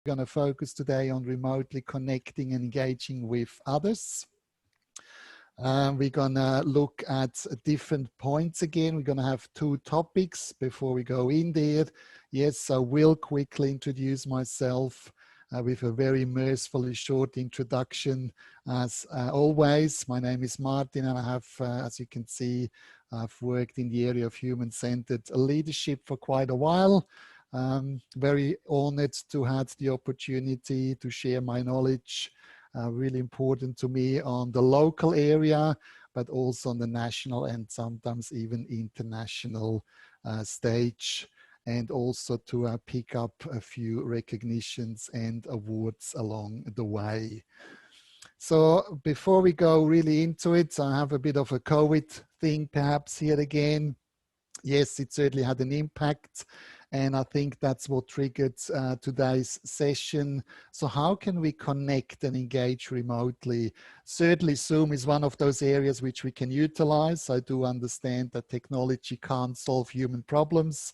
We're going to focus today on remotely connecting and engaging with others. We're going to look at different points again. We're going to have two topics before we go in there. Yes, I will quickly introduce myself with a very mercifully short introduction. As always, my name is Martin, and I have, as you can see, I've worked in the area of human-centered leadership for quite a while. Very honored to have the opportunity to share my knowledge, really important to me on the local area, but also on the national and sometimes even international stage, and also to pick up a few recognitions and awards along the way. So before we go really into it, I have a bit of a COVID thing perhaps here again. Yes, it certainly had an impact, and I think that's what triggered today's session. So how can we connect and engage remotely? Certainly Zoom is one of those areas which we can utilize. I do understand that technology can't solve human problems,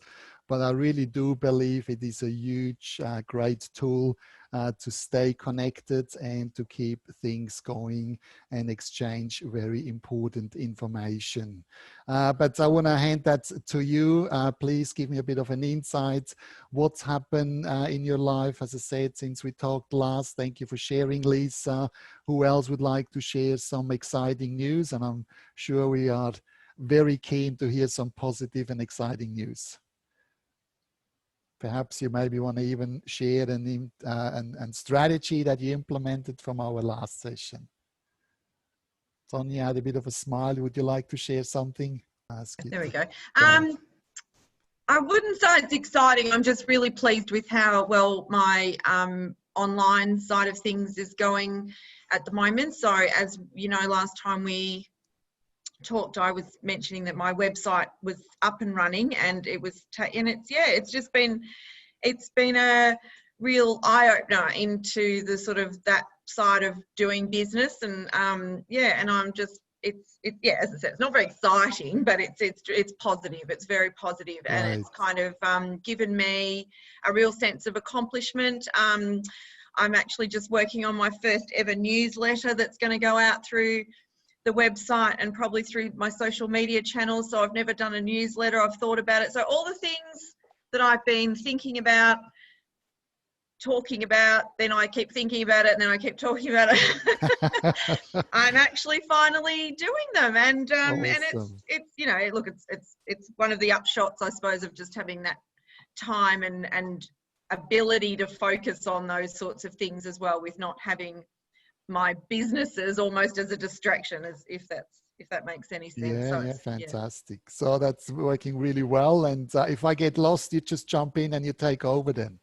but I really do believe it is a huge, great tool to stay connected and to keep things going and exchange very important information. But I want to hand that to you. Please give me a bit of an insight. What's happened in your life, as I said, since we talked last? Thank you for sharing, Lisa. Who else would like to share some exciting news? And I'm sure we are very keen to hear some positive and exciting news. Perhaps you maybe want to even share an strategy that you implemented from our last session. Sonia had a bit of a smile. Would you like to share something? There we go. I wouldn't say it's exciting. I'm just really pleased with how well my online side of things is going at the moment. So as you know, last time we talked, I was mentioning that my website was up and running, and it was, it's been a real eye-opener into the sort of that side of doing business. And and I'm just, as I said, it's not very exciting, but it's positive. It's very positive, and right. It's kind of given me a real sense of accomplishment. I'm actually just working on my first ever newsletter that's going to go out through the website and probably through my social media channels. So I've never done a newsletter. I've thought about it. So all the things that I've been thinking about, talking about, then I keep thinking about it, and then I keep talking about it. I'm actually finally doing them, and awesome. And it's you know, look, it's one of the upshots, I suppose, of just having that time and ability to focus on those sorts of things as well, with not having my businesses almost as a distraction, as if that makes any sense. Yeah, so yeah, fantastic. Yeah. So that's working really well. And if I get lost, you just jump in and you take over then.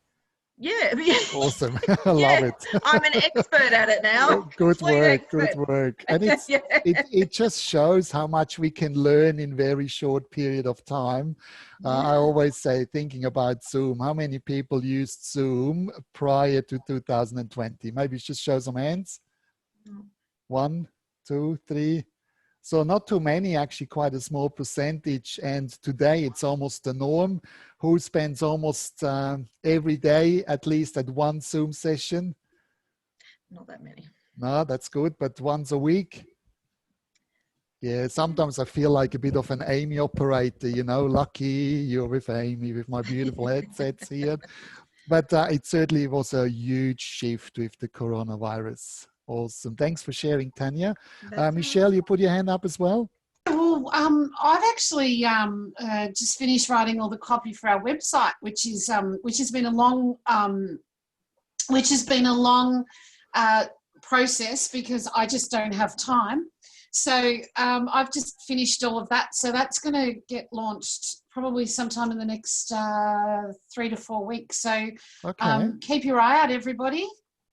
Yeah. Awesome. I love it. I'm an expert at it now. Good work, good work. And it's it just shows how much we can learn in very short period of time. I always say, thinking about Zoom, how many people used Zoom prior to 2020? Maybe just show some hands. 1, 2, 3. So not too many, actually quite a small percentage. And today it's almost the norm. Who spends almost every day, at least at one Zoom session? Not that many. No, that's good. But once a week? Yeah, sometimes I feel like a bit of an Amy operator, you know, lucky you're with Amy, with my beautiful headsets here. But it certainly was a huge shift with the coronavirus. Awesome. Thanks for sharing, Tanya. Michelle, you put your hand up as well? Well, I've actually just finished writing all the copy for our website, which has been a long process, because I just don't have time. So I've just finished all of that. So that's going to get launched probably sometime in the next 3 to 4 weeks. So keep your eye out, everybody.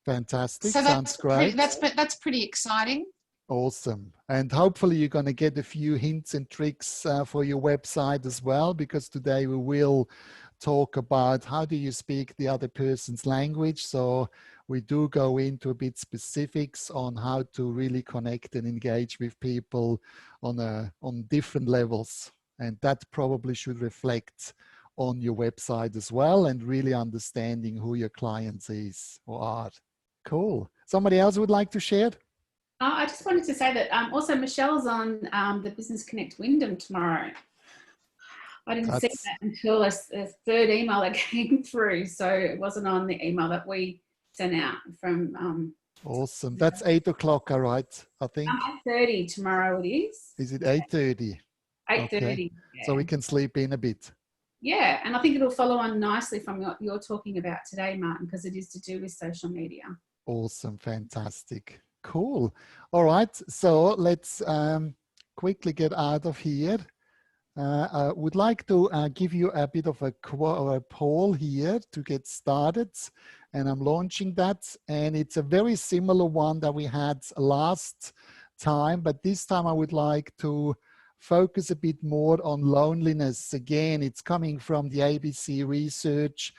Fantastic. So sounds great. That's pretty exciting. Awesome. And hopefully you're going to get a few hints and tricks for your website as well, because today we will talk about how do you speak the other person's language. So we do go into a bit specifics on how to really connect and engage with people on different levels. And that probably should reflect on your website as well, and really understanding who your clients is or are. Cool. Somebody else would like to share? I just wanted to say that also Michelle's on the Business Connect Wyndham tomorrow. I didn't see that until a third email that came through, so it wasn't on the email that we sent out from. Awesome. That's 8 o'clock, all right, I think. 8:30 tomorrow it is. Is it 8:30? 8:30. Okay. Yeah. So we can sleep in a bit. Yeah, and I think it'll follow on nicely from what you're talking about today, Martin, because it is to do with social media. Awesome. Fantastic. Cool. All right. So let's quickly get out of here. I would like to give you a bit of a poll here to get started, and I'm launching that, and it's a very similar one that we had last time, but this time I would like to focus a bit more on loneliness. Again, it's coming from the ABC research.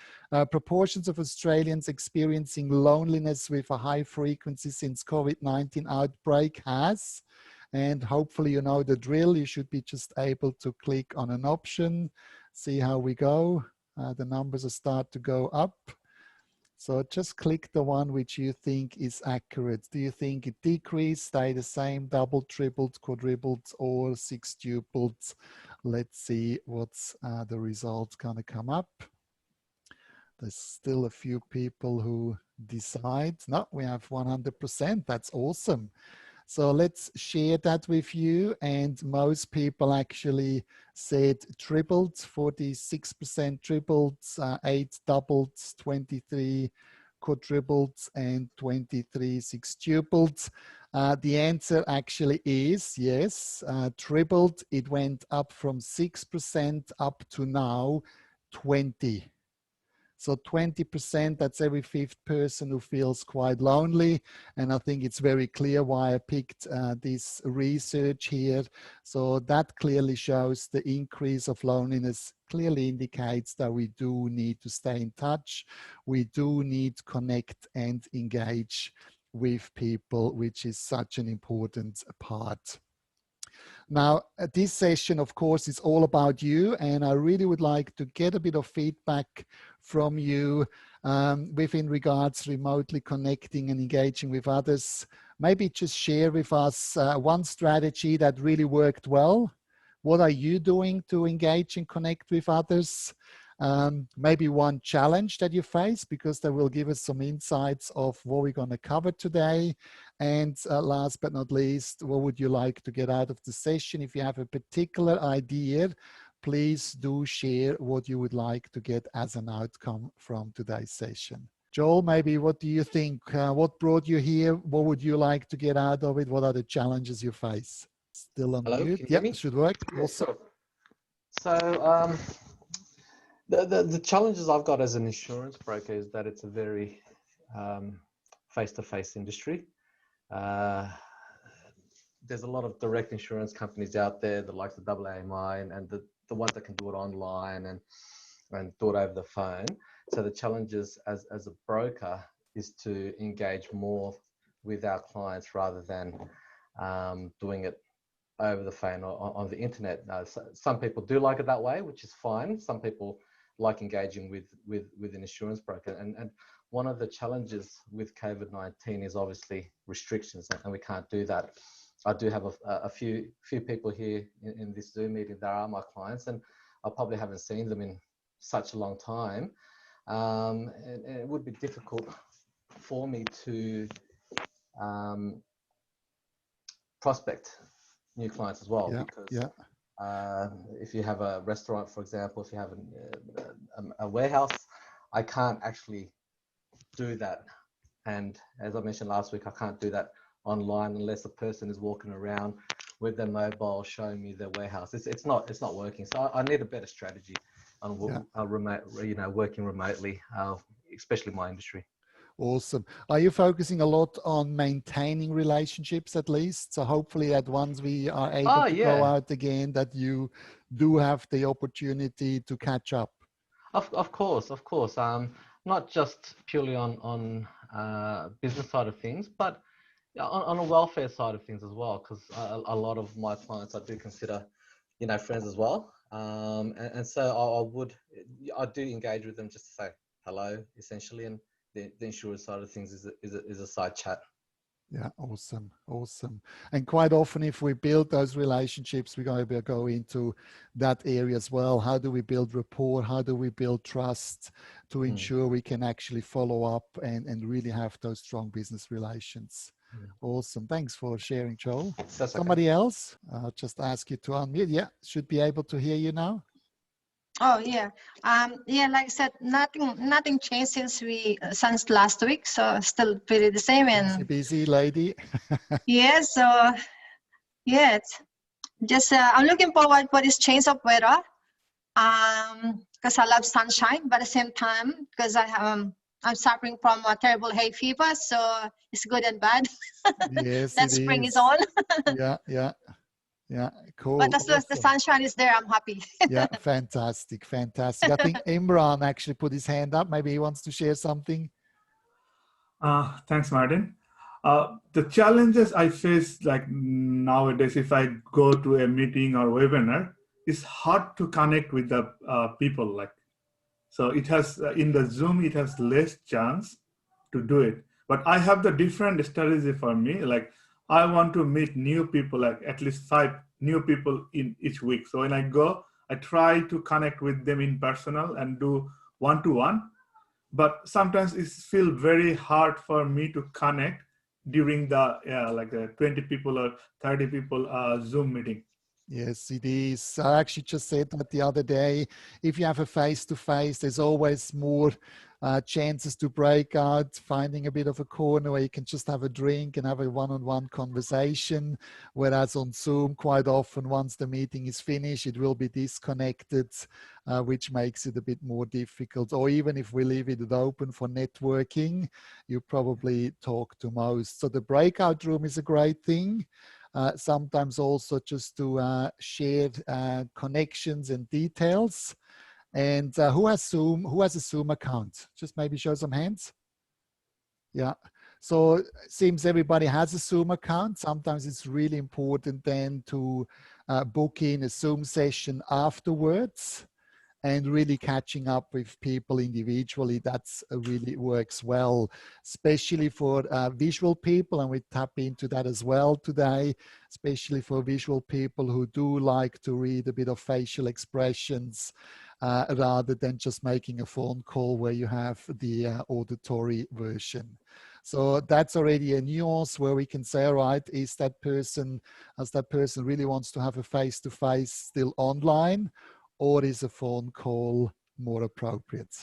Proportions of Australians experiencing loneliness with a high frequency since COVID-19 outbreak has. And hopefully you know the drill. You should be just able to click on an option, see how we go. The numbers will start to go up. So just click the one which you think is accurate. Do you think it decreased, stay the same, doubled, tripled, quadrupled, or sextupled? Let's see what's the results gonna come up. There's still a few people who decide. No, we have 100%. That's awesome. So let's share that with you. And most people actually said tripled, 46% tripled, 8 doubled, 23 quadrupled, and 23 sextupled. The answer actually is yes, tripled. It went up from 6% up to now 20. So 20%, that's every fifth person who feels quite lonely. And I think it's very clear why I picked this research here. So that clearly shows the increase of loneliness, clearly indicates that we do need to stay in touch. We do need to connect and engage with people, which is such an important part. Now, this session, of course, is all about you, and I really would like to get a bit of feedback from you within regards remotely connecting and engaging with others. Maybe just share with us one strategy that really worked well. What are you doing to engage and connect with others? Maybe one challenge that you face, because that will give us some insights of what we're going to cover today. And last but not least, what would you like to get out of the session? If you have a particular idea, please do share what you would like to get as an outcome from today's session. Joel, maybe what do you think? What brought you here? What would you like to get out of it? What are the challenges you face? Still on Hello, mute? can you hear me? Should work. Also. So the challenges I've got as an insurance broker is that it's a very face-to-face industry. There's a lot of direct insurance companies out there, the likes of AAMI and the ones that can do it online and do it over the phone. So the challenges as a broker is to engage more with our clients rather than doing it over the phone or on the internet. Some people do like it that way, which is fine. Some people like engaging with an insurance broker. And one of the challenges with COVID-19 is obviously restrictions, and we can't do that. I do have a few people here in this Zoom meeting that are my clients, and I probably haven't seen them in such a long time. And it would be difficult for me to prospect new clients as well, because if you have a restaurant, for example, if you have a warehouse, I can't actually do that. And as I mentioned last week, I can't do that online unless a person is walking around with their mobile showing me their warehouse. It's not working. So I need a better strategy on working remotely, especially my industry. Awesome. Are you focusing a lot on maintaining relationships at least? So hopefully that once we are able to go out again, that you do have the opportunity to catch up. Of course. Not just purely on business side of things, but on a welfare side of things as well, because a lot of my clients I do consider, friends as well. And so I do engage with them just to say hello, essentially, and the insurer side of things is a side chat. Yeah, awesome, awesome. And quite often, if we build those relationships, we're going to go into that area as well. How do we build rapport? How do we build trust to ensure we can actually follow up and really have those strong business relations? Awesome. Thanks for sharing, Joel. That's Somebody else? I'll just ask you to unmute. Yeah, should be able to hear you now. Oh yeah, yeah. Like I said, nothing changed since last week. So still pretty the same. And Busy lady. yeah, so yeah, it's just I'm looking forward for this change of weather. Because I love sunshine, but at the same time, because I'm suffering from a terrible hay fever, so it's good and bad. Yes, that it spring is. is on. Yeah, cool. But as long as the Awesome. sunshine is there, I'm happy. Yeah, fantastic, fantastic. I think Imran actually put his hand up. Maybe he wants to share something. Thanks, Martin. The challenges I face like nowadays, if I go to a meeting or webinar, it's hard to connect with the people. Like, so it has in the Zoom, it has less chance to do it. But I have the different strategy for me. Like, I want to meet new people, like at least 5 new people in each week. So when I go, I try to connect with them in personal and do one-to-one. But sometimes it feels very hard for me to connect during the like the 20 people or 30 people Zoom meeting. Yes, it is. I actually just said that the other day. If you have a face-to-face, there's always more chances to break out, finding a bit of a corner where you can just have a drink and have a one-on-one conversation. Whereas on Zoom, quite often, once the meeting is finished, it will be disconnected, which makes it a bit more difficult. Or even if we leave it open for networking, you probably talk to most. So the breakout room is a great thing. Sometimes also just to share connections and details. And who has Zoom? Who has a Zoom account? Just maybe show some hands. Yeah. So it seems everybody has a Zoom account. Sometimes it's really important then to book in a Zoom session afterwards and really catching up with people individually. That's really works well, especially for visual people. And we tap into that as well today, especially for visual people who do like to read a bit of facial expressions rather than just making a phone call where you have the auditory version. So that's already a nuance where we can say, all right, does that person really wants to have a face-to-face still online, or is a phone call more appropriate?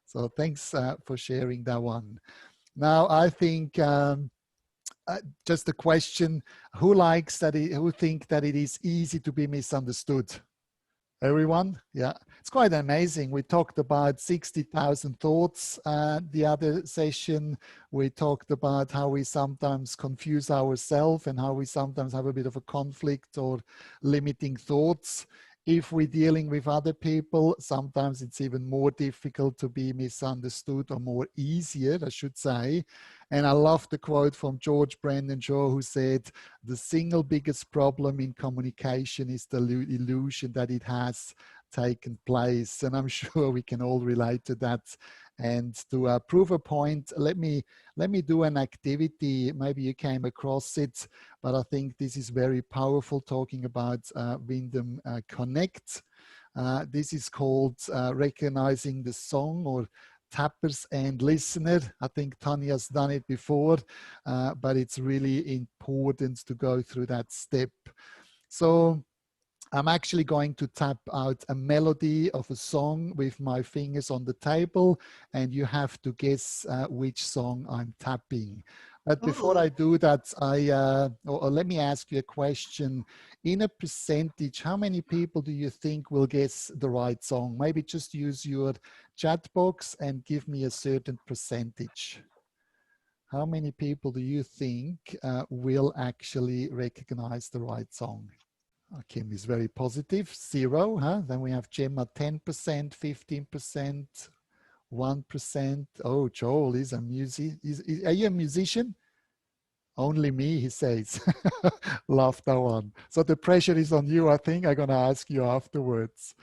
So thanks for sharing that one. Now, I think just a question, who think that it is easy to be misunderstood? Everyone? Yeah, it's quite amazing. We talked about 60,000 thoughts the other session. We talked about how we sometimes confuse ourselves and how we sometimes have a bit of a conflict or limiting thoughts. If we're dealing with other people, sometimes it's even more difficult to be misunderstood, or more easier, I should say. And I love the quote from George Brennan Shaw, who said, the single biggest problem in communication is the illusion that it has taken place. And I'm sure we can all relate to that. And to prove a point, let me do an activity. Maybe you came across it, but I think this is very powerful, talking about Wyndham Connect. This is called recognizing the song, or tappers and listener. I think Tanya's done it before, but it's really important to go through that step. So I'm actually going to tap out a melody of a song with my fingers on the table, and you have to guess which song I'm tapping. But before I do that, or let me ask you a question. In a percentage, how many people do you think will guess the right song? Maybe just use your chat box and give me a certain percentage. How many people do you think will actually recognize the right song? Kim is very positive, 0, huh? Then we have Gemma, 10%, 15%, 1%. Oh, Joel is a musician. Are you a musician? Only me, he says. Love that one. So the pressure is on you. I think I'm going to ask you afterwards.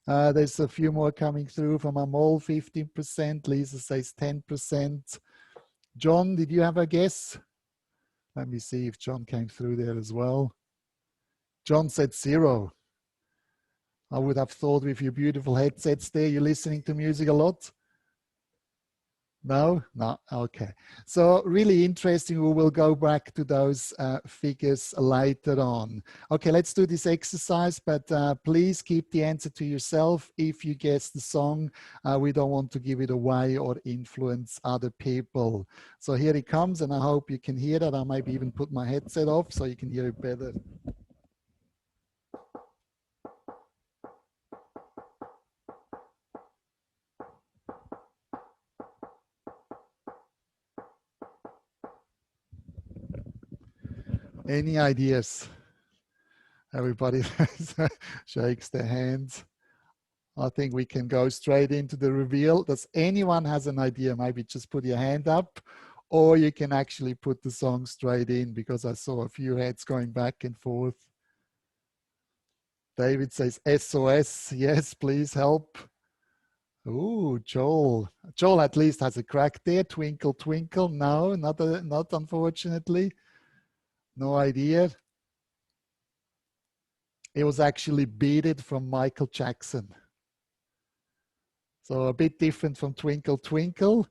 There's a few more coming through from Amol, 15%. Lisa says 10%. John, did you have a guess? Let me see if John came through there as well. John said 0. I would have thought with your beautiful headsets there, you're listening to music a lot. No? No, okay. So really interesting. We will go back to those figures later on. Okay, let's do this exercise, but please keep the answer to yourself. If you guess the song, we don't want to give it away or influence other people. So here it comes, and I hope you can hear that. I'll maybe even put my headset off so you can hear it better. Any ideas? Everybody shakes their hands. I think we can go straight into the reveal. Does anyone has an idea? Maybe just put your hand up, or you can actually put the song straight in, because I saw a few heads going back and forth. David says SOS. Yes, please help. Ooh, Joel. Joel at least has a crack there. Twinkle, twinkle. No, not unfortunately. No idea. It was actually Beat It from Michael Jackson. So a bit different from Twinkle Twinkle,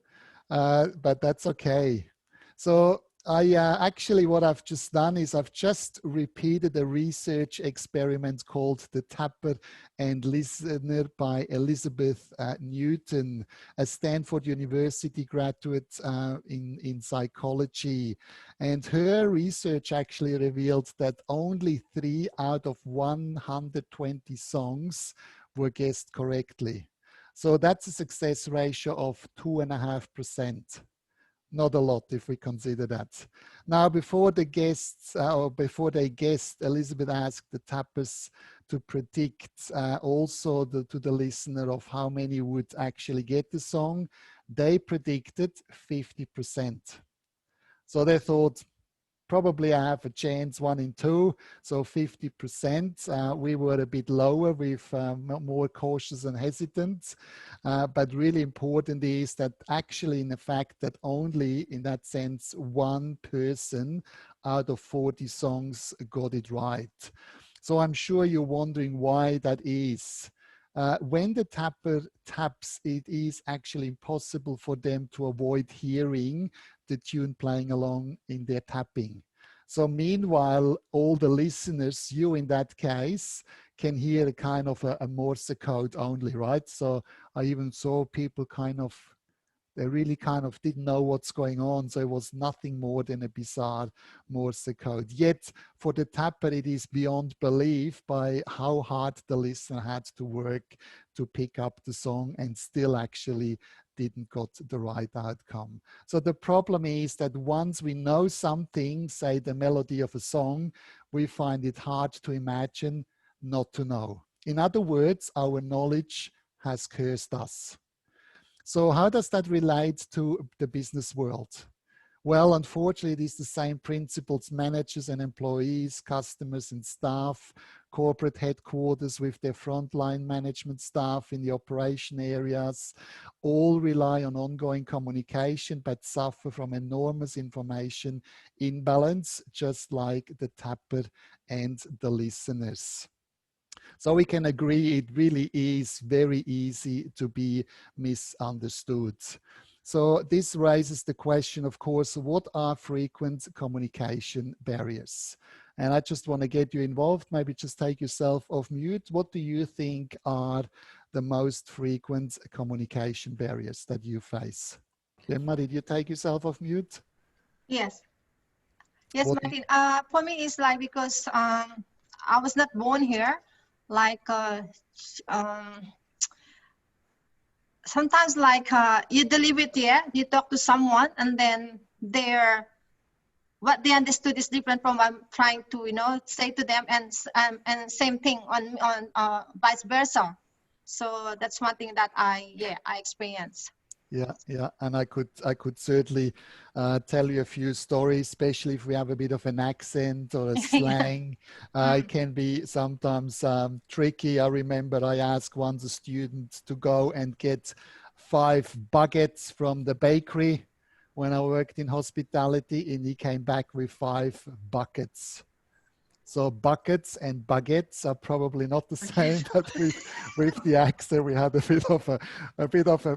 but that's okay. So I actually, what I've just done is I've just repeated a research experiment called The Tapper and Listener by Elizabeth Newton, a Stanford University graduate in psychology. And her research actually revealed that only 3 out of 120 songs were guessed correctly. So that's a success ratio of 2.5%. Not a lot if we consider that. Now, before the guests, or before they guessed, Elizabeth asked the tappers to predict also to the listener of how many would actually get the song. They predicted 50%. So they thought, probably I have a chance 1 in 2, so 50%. We were a bit lower with more cautious and hesitant, but really important is that actually in the fact that only in that sense 1 person out of 40 songs got it right. So I'm sure you're wondering why that is. When the tapper taps, it is actually impossible for them to avoid hearing the tune playing along in their tapping. So meanwhile, all the listeners, you in that case, can hear a kind of a Morse code only, right? So I even saw people they really kind of didn't know what's going on. So it was nothing more than a bizarre Morse code. Yet for the tapper, it is beyond belief by how hard the listener had to work to pick up the song and still actually didn't got the right outcome. So the problem is that once we know something, say the melody of a song, we find it hard to imagine not to know. In other words, our knowledge has cursed us. So how does that relate to the business world? Well, unfortunately, it is the same principles. Managers and employees, customers and staff, corporate headquarters with their frontline management staff in the operation areas, all rely on ongoing communication, but suffer from enormous information imbalance, just like the tapper and the listeners. So we can agree it really is very easy to be misunderstood. So this raises the question, of course, what are frequent communication barriers? And I just want to get you involved. Maybe just take yourself off mute. What do you think are the most frequent communication barriers that you face? Gemma, did you take yourself off mute? Yes. Yes, What Martin. For me, it's like because I was not born here. Like sometimes, like you deliver it here, you talk to someone, and then what they understood is different from what I'm trying to, say to them, and same thing on vice versa. So that's one thing that I experience. Yeah, and I could certainly tell you a few stories, especially if we have a bit of an accent or a slang. It can be sometimes tricky. I remember I asked once a student to go and get 5 baguettes from the bakery when I worked in hospitality, and he came back with 5 buckets. So buckets and baguettes are probably not the same, but with the accent, we had a bit of a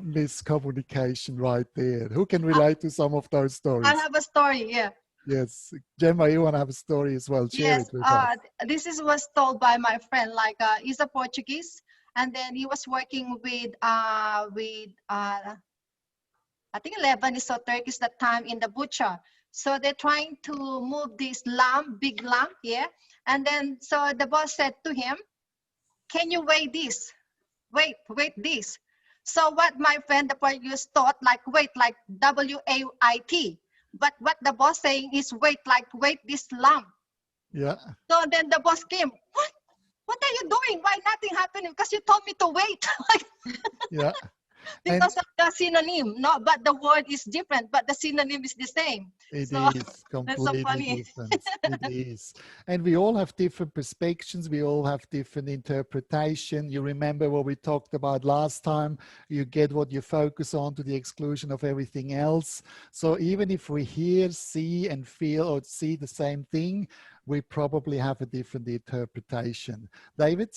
miscommunication right there. Who can relate to some of those stories? I have a story, yeah. Yes, Gemma, you want to have a story as well? Share Yes, it with us. this was told by my friend. Like he's a Portuguese, and then he was working with I think Lebanese or Turkish that time in the butcher. So they're trying to move this lamb, big lamb, yeah. And then so the boss said to him, "Can you weigh this? Wait this." So what my friend the Portuguese thought, like wait, like WAIT. But what the boss saying is wait this lamb. Yeah. So then the boss came. What are you doing? Why nothing happening? Because you told me to wait. Yeah. Because of the synonym, no, but the word is different, but the synonym is the same. It So is that's so completely funny. different. It is. And we all have different perspectives. We all have different interpretation. You remember what we talked about last time. You get what you focus on to the exclusion of everything else. So even if we hear, see, and feel or see the same thing, we probably have a different interpretation. David?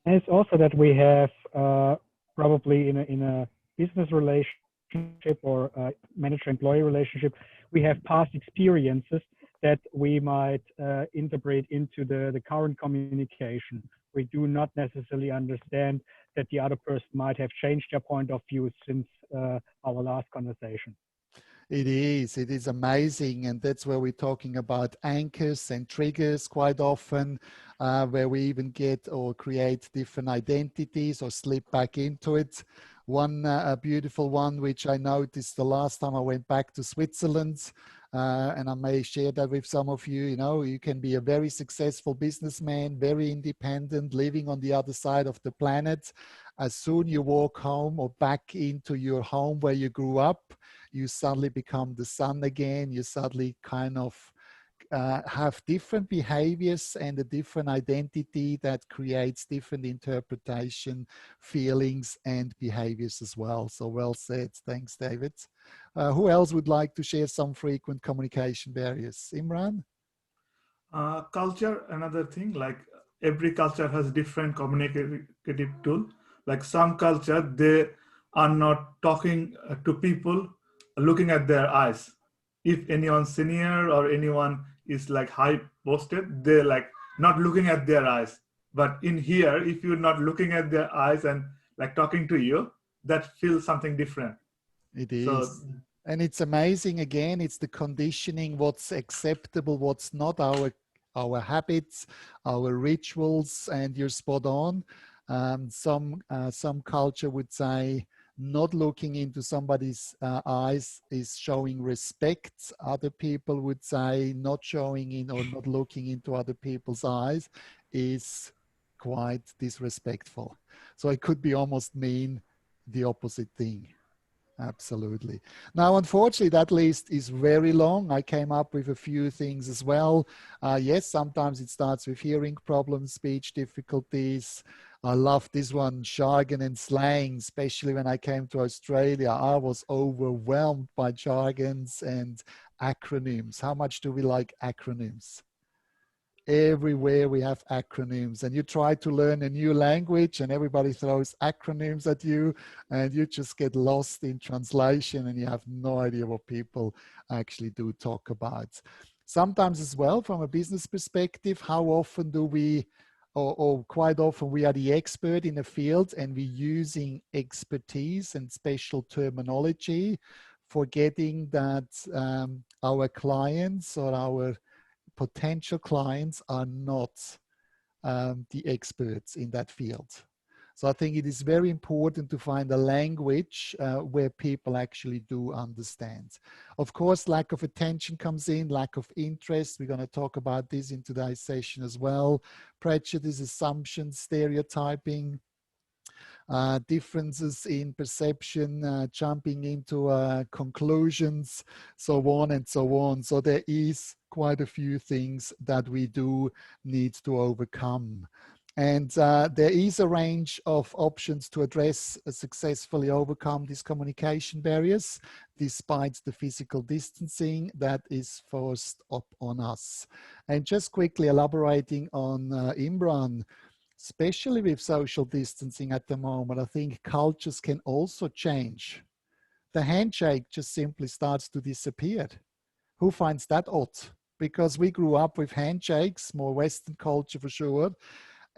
And it's also that we have probably in a business relationship or manager-employee relationship, we have past experiences that we might interpret into the current communication. We do not necessarily understand that the other person might have changed their point of view since our last conversation. It is amazing. And that's where we're talking about anchors and triggers quite often, where we even get or create different identities or slip back into it. One a beautiful one, which I noticed the last time I went back to Switzerland, and I may share that with some of you. You know, you can be a very successful businessman, very independent, living on the other side of the planet. As soon you walk home or back into your home where you grew up, you suddenly become the son again. You suddenly kind of have different behaviors and a different identity that creates different interpretation, feelings, and behaviors as well. So well said. Thanks, David. Who else would like to share some frequent communication barriers? Imran? Culture, another thing, like every culture has different communicative tool. Like some culture, they are not talking to people looking at their eyes. If anyone senior or anyone is like high posted, they're like not looking at their eyes. But in here, if you're not looking at their eyes and like talking to you, that feels something different. It is. So, and it's amazing, again, it's the conditioning, what's acceptable, what's not, our habits, our rituals, and you're spot on. Some culture would say not looking into somebody's eyes is showing respect. Other people would say not showing in or not looking into other people's eyes is quite disrespectful. So it could be almost mean the opposite thing. Absolutely. Now, unfortunately, that list is very long. I came up with a few things as well. Yes, sometimes it starts with hearing problems, speech difficulties. I love this one, jargon and slang, especially when I came to Australia. I was overwhelmed by jargons and acronyms. How much do we like acronyms? Everywhere we have acronyms, and you try to learn a new language and everybody throws acronyms at you and you just get lost in translation and you have no idea what people actually do talk about. Sometimes as well, from a business perspective, how often do we, or quite often we are the expert in a field and we're using expertise and special terminology, forgetting that our clients or our potential clients are not the experts in that field. So I think it is very important to find a language where people actually do understand. Of course, lack of attention comes in, lack of interest. We're going to talk about this in today's session as well. Prejudice, assumptions, stereotyping. differences in perception, jumping into conclusions, so on and so on. So there is quite a few things that we do need to overcome. And there is a range of options to address, successfully overcome these communication barriers, despite the physical distancing that is forced up on us. And just quickly elaborating on Imran, especially with social distancing at the moment, I think cultures can also change. The handshake just simply starts to disappear. Who finds that odd? Because we grew up with handshakes, more Western culture for sure,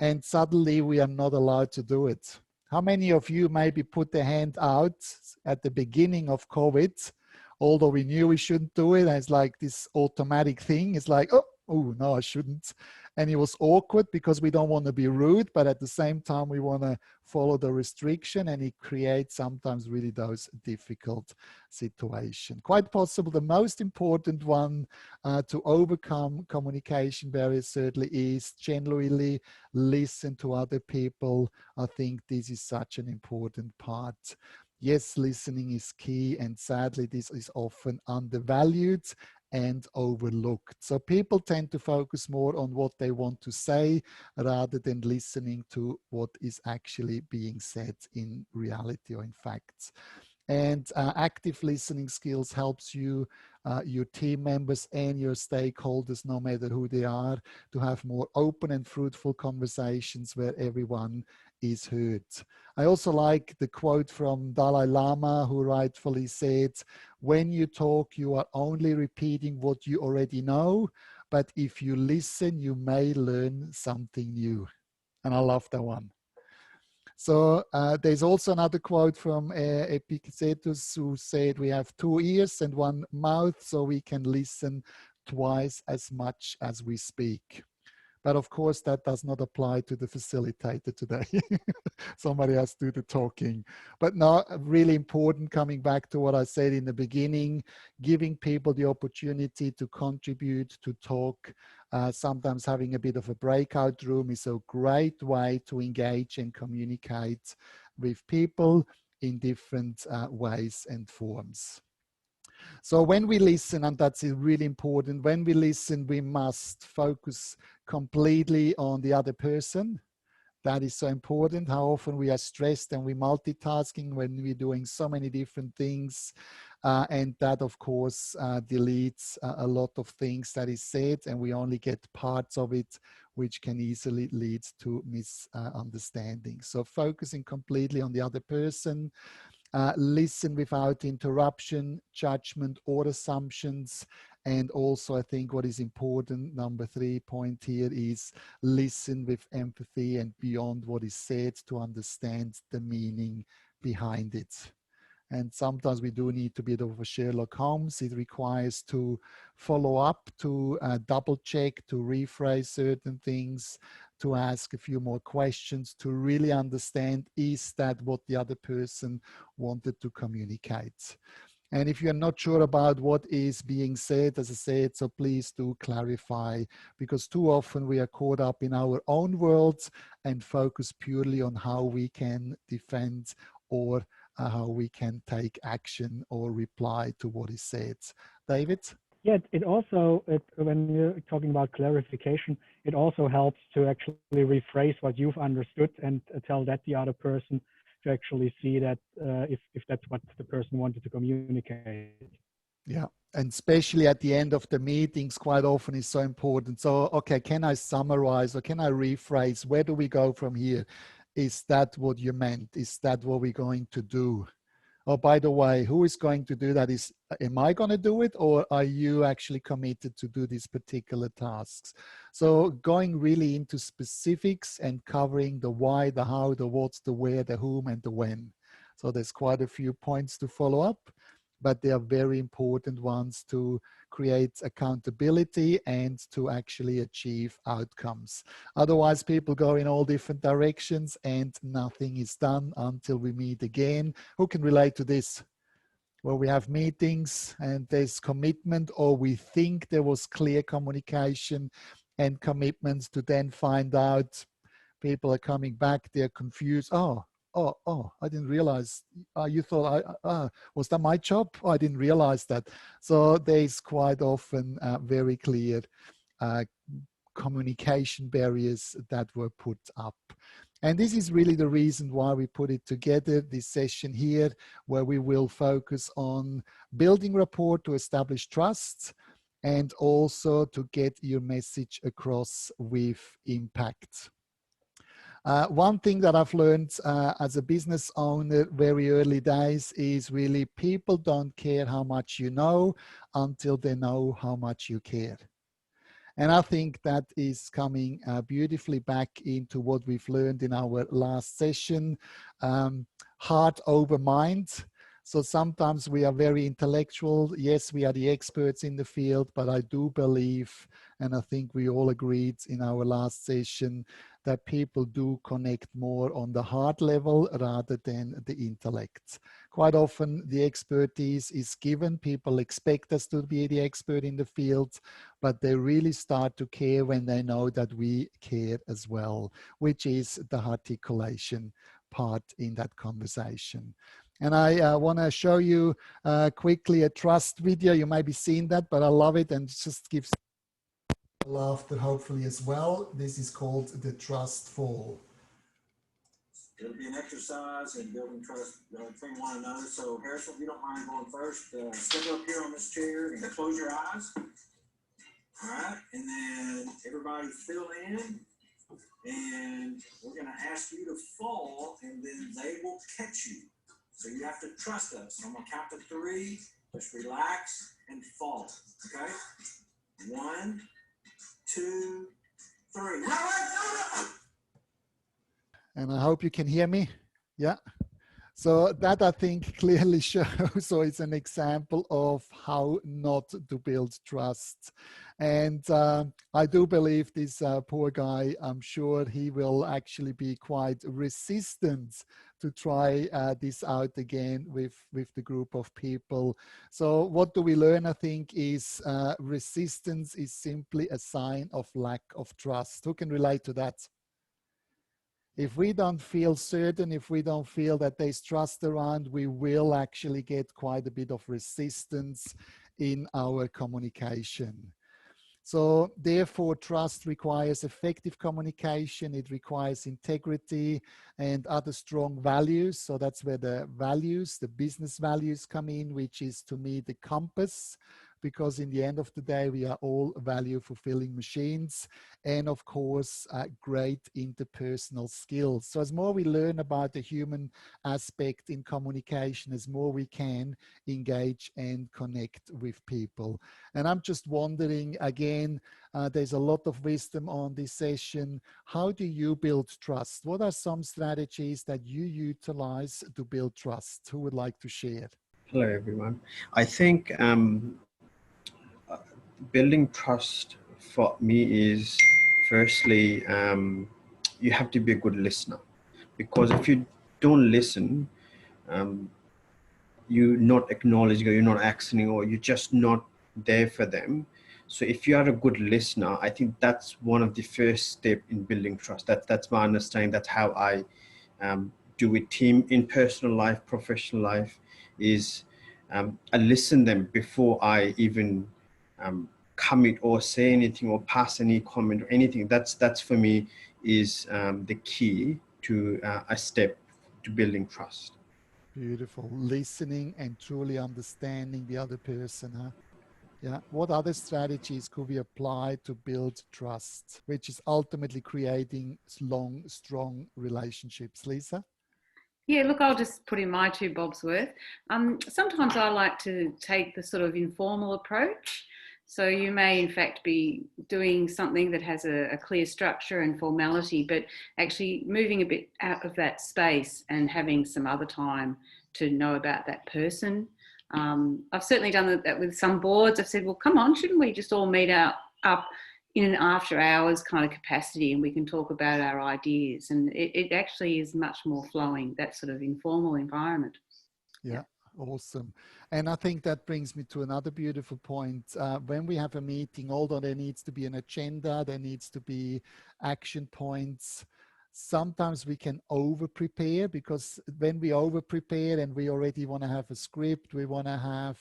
and suddenly we are not allowed to do it. How many of you maybe put the hand out at the beginning of COVID, although we knew we shouldn't do it, and it's like this automatic thing. It's like, oh no, I shouldn't. And it was awkward because we don't want to be rude, but at the same time, we want to follow the restriction, and it creates sometimes really those difficult situations. Quite possible the most important one to overcome communication barriers certainly is genuinely listen to other people. I think this is such an important part. Yes, listening is key, and sadly, this is often undervalued and overlooked. So people tend to focus more on what they want to say rather than listening to what is actually being said in reality or in facts. And active listening skills helps you, your team members and your stakeholders, no matter who they are, to have more open and fruitful conversations where everyone is heard. I also like the quote from Dalai Lama, who rightfully said, when you talk, you are only repeating what you already know, but if you listen, you may learn something new. And I love that one. So there's also another quote from Epictetus, who said, we have 2 ears and 1 mouth, so we can listen twice as much as we speak. But of course, that does not apply to the facilitator today. Somebody has to do the talking. But now, really important, coming back to what I said in the beginning, giving people the opportunity to contribute, to talk. Sometimes having a bit of a breakout room is a great way to engage and communicate with people in different ways and forms. So when we listen, and that's really important, when we listen, we must focus completely on the other person. That is so important. How often we are stressed and we're multitasking when we're doing so many different things. And that, of course, deletes a lot of things that is said, and we only get parts of it, which can easily lead to misunderstanding. So focusing completely on the other person. Listen without interruption, judgment, or assumptions. And also, I think what is important, number 3 point here, is listen with empathy and beyond what is said to understand the meaning behind it. And sometimes we do need to be a bit of a Sherlock Holmes. It requires to follow up, to double check, to rephrase certain things, to ask a few more questions, to really understand, is that what the other person wanted to communicate? And if you're not sure about what is being said, as I said, so please do clarify, because too often we are caught up in our own worlds and focus purely on how we can defend or how we can take action or reply to what is said. David? Yeah, it also, when you're talking about clarification, it also helps to actually rephrase what you've understood and tell that the other person to actually see that if that's what the person wanted to communicate. Yeah, and especially at the end of the meetings, quite often is so important. So, okay, can I summarize or can I rephrase? Where do we go from here? Is that what you meant? Is that what we're going to do? Oh, by the way, who is going to do that? Am I going to do it, or are you actually committed to do these particular tasks? So going really into specifics and covering the why, the how, the what's, the where, the whom, and the when. So there's quite a few points to follow up, but they are very important ones to create accountability and to actually achieve outcomes. Otherwise, people go in all different directions and nothing is done until we meet again. Who can relate to this? Well, we have meetings and there's commitment, or we think there was clear communication and commitments, to then find out people are coming back, they're confused. Oh, oh, I didn't realize. You thought was that my job? Oh, I didn't realize that. So there's quite often very clear communication barriers that were put up. And this is really the reason why we put it together, this session here, where we will focus on building rapport to establish trust and also to get your message across with impact. One thing that I've learned as a business owner very early days is really people don't care how much you know until they know how much you care. And I think that is coming beautifully back into what we've learned in our last session, heart over mind. So sometimes we are very intellectual. Yes, we are the experts in the field, but I do believe, and I think we all agreed in our last session, that people do connect more on the heart level rather than the intellect. Quite often the expertise is given. People expect us to be the expert in the field, but they really start to care when they know that we care as well, which is the articulation part in that conversation. And I want to show you quickly a trust video. You might be seeing that, but I love it and it just gives laughter hopefully as well. This is called the trust fall. It'll be an exercise in building trust between one another. So Harrison, if you don't mind going first, step up here on this chair and close your eyes. All right, and then everybody fill in. And we're going to ask you to fall, and then they will catch you. So you have to trust us. I'm going to count to 3. Just relax and fall. Okay? 1, 2, 3. And I hope you can hear me. Yeah. So that I think clearly shows, so it's an example of how not to build trust. And I do believe this poor guy, I'm sure he will actually be quite resistant to try this out again with the group of people. So what do we learn, I think, is resistance is simply a sign of lack of trust. Who can relate to that? If we don't feel certain, if we don't feel that there's trust around, we will actually get quite a bit of resistance in our communication. So therefore, trust requires effective communication. It requires integrity and other strong values. So that's where the values, the business values come in, which is to me the compass, because in the end of the day, we are all value fulfilling machines. And of course, great interpersonal skills. So as more we learn about the human aspect in communication, as more we can engage and connect with people. And I'm just wondering, again, there's a lot of wisdom on this session. How do you build trust? What are some strategies that you utilize to build trust? Who would like to share? Hello, everyone. I think building trust for me is firstly, you have to be a good listener, because if you don't listen, you're not acknowledging, or you're not actioning, or you're just not there for them. So if you are a good listener, I think that's one of the first steps in building trust. That's my understanding. That's how I do with team in personal life, professional life, is I listen them before I even commit or say anything or pass any comment or anything. That's for me is the key to a step to building trust. Beautiful. Listening and truly understanding the other person, huh? Yeah. What other strategies could we apply to build trust, which is ultimately creating long, strong relationships? Lisa? Yeah, look, I'll just put in my 2 bobs worth. Sometimes I like to take the sort of informal approach. So you may in fact be doing something that has a clear structure and formality, but actually moving a bit out of that space and having some other time to know about that person. I've certainly done that with some boards. I've said, well, come on, shouldn't we just all meet up in an after hours kind of capacity, and we can talk about our ideas? And it actually is much more flowing, that sort of informal environment. Yeah. Awesome. And I think that brings me to another beautiful point. When we have a meeting, although there needs to be an agenda, there needs to be action points, Sometimes we can over prepare, because when we over prepare and we already want to have a script, we want to have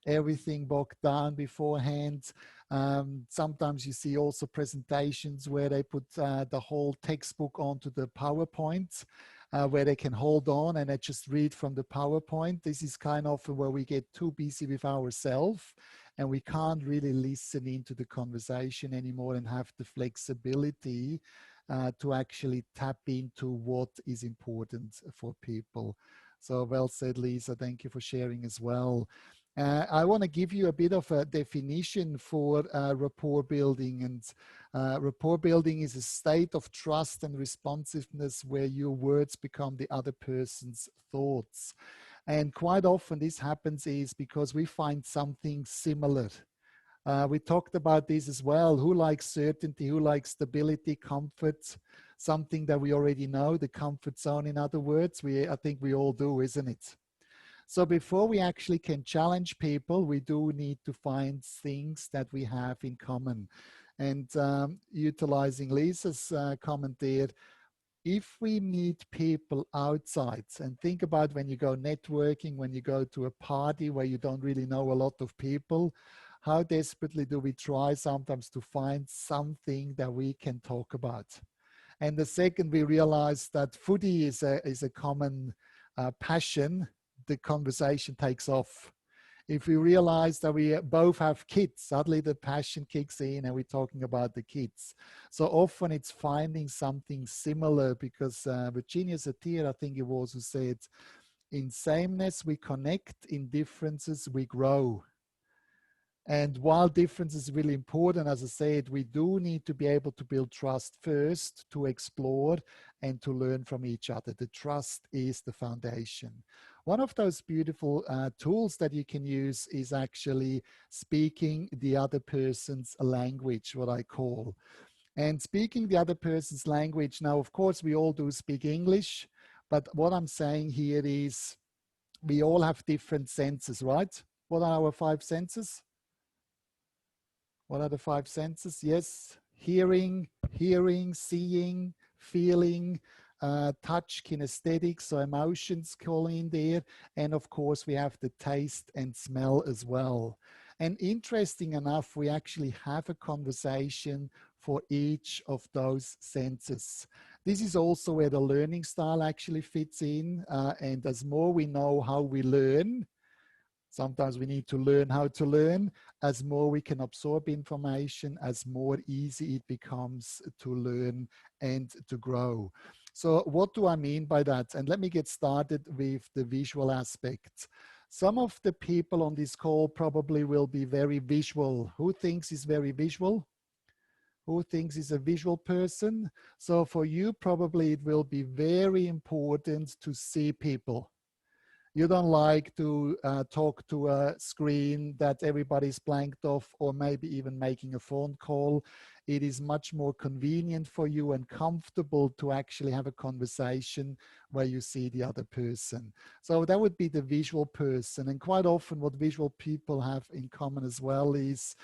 everything bogged down beforehand. Sometimes you see also presentations where they put the whole textbook onto the PowerPoint, where they can hold on and they just read from the PowerPoint. This is kind of where we get too busy with ourselves and we can't really listen into the conversation anymore and have the flexibility to actually tap into what is important for people. So well said, Lisa. Thank you for sharing as well. I want to give you a bit of a definition for rapport building. And rapport building is a state of trust and responsiveness where your words become the other person's thoughts. And quite often this happens is because we find something similar. We talked about this as well. Who likes certainty? Who likes stability, comfort? Something that we already know, the comfort zone, in other words. I think we all do, isn't it? So before we actually can challenge people, we do need to find things that we have in common. And utilizing Lisa's comment there, if we meet people outside, and think about when you go networking, when you go to a party where you don't really know a lot of people, how desperately do we try sometimes to find something that we can talk about? And the second we realize that footy is a common passion, the conversation takes off. If we realize that we both have kids, suddenly the passion kicks in and we're talking about the kids. So often it's finding something similar, because Virginia Satir, I think it was, who said, in sameness we connect, in differences we grow. And while difference is really important, as I said, we do need to be able to build trust first, to explore and to learn from each other. The trust is the foundation. One of those beautiful tools that you can use is actually speaking the other person's language, what I call. And speaking the other person's language, now, of course, we all do speak English, but what I'm saying here is we all have different senses, right? What are our 5 senses? What are the 5 senses? Yes, hearing, seeing, feeling, touch, kinesthetic, so emotions call in there. And of course, we have the taste and smell as well. And interesting enough, we actually have a conversation for each of those senses. This is also where the learning style actually fits in. And as more we know how we learn, sometimes we need to learn how to learn. As more we can absorb information, as more easy it becomes to learn and to grow. So what do I mean by that? And let me get started with the visual aspect. Some of the people on this call probably will be very visual. Who thinks is very visual? Who thinks is a visual person? So for you, probably it will be very important to see people. You don't like to talk to a screen that everybody's blanked off, or maybe even making a phone call. It is much more convenient for you and comfortable to actually have a conversation where you see the other person. So that would be the visual person. And quite often what visual people have in common as well is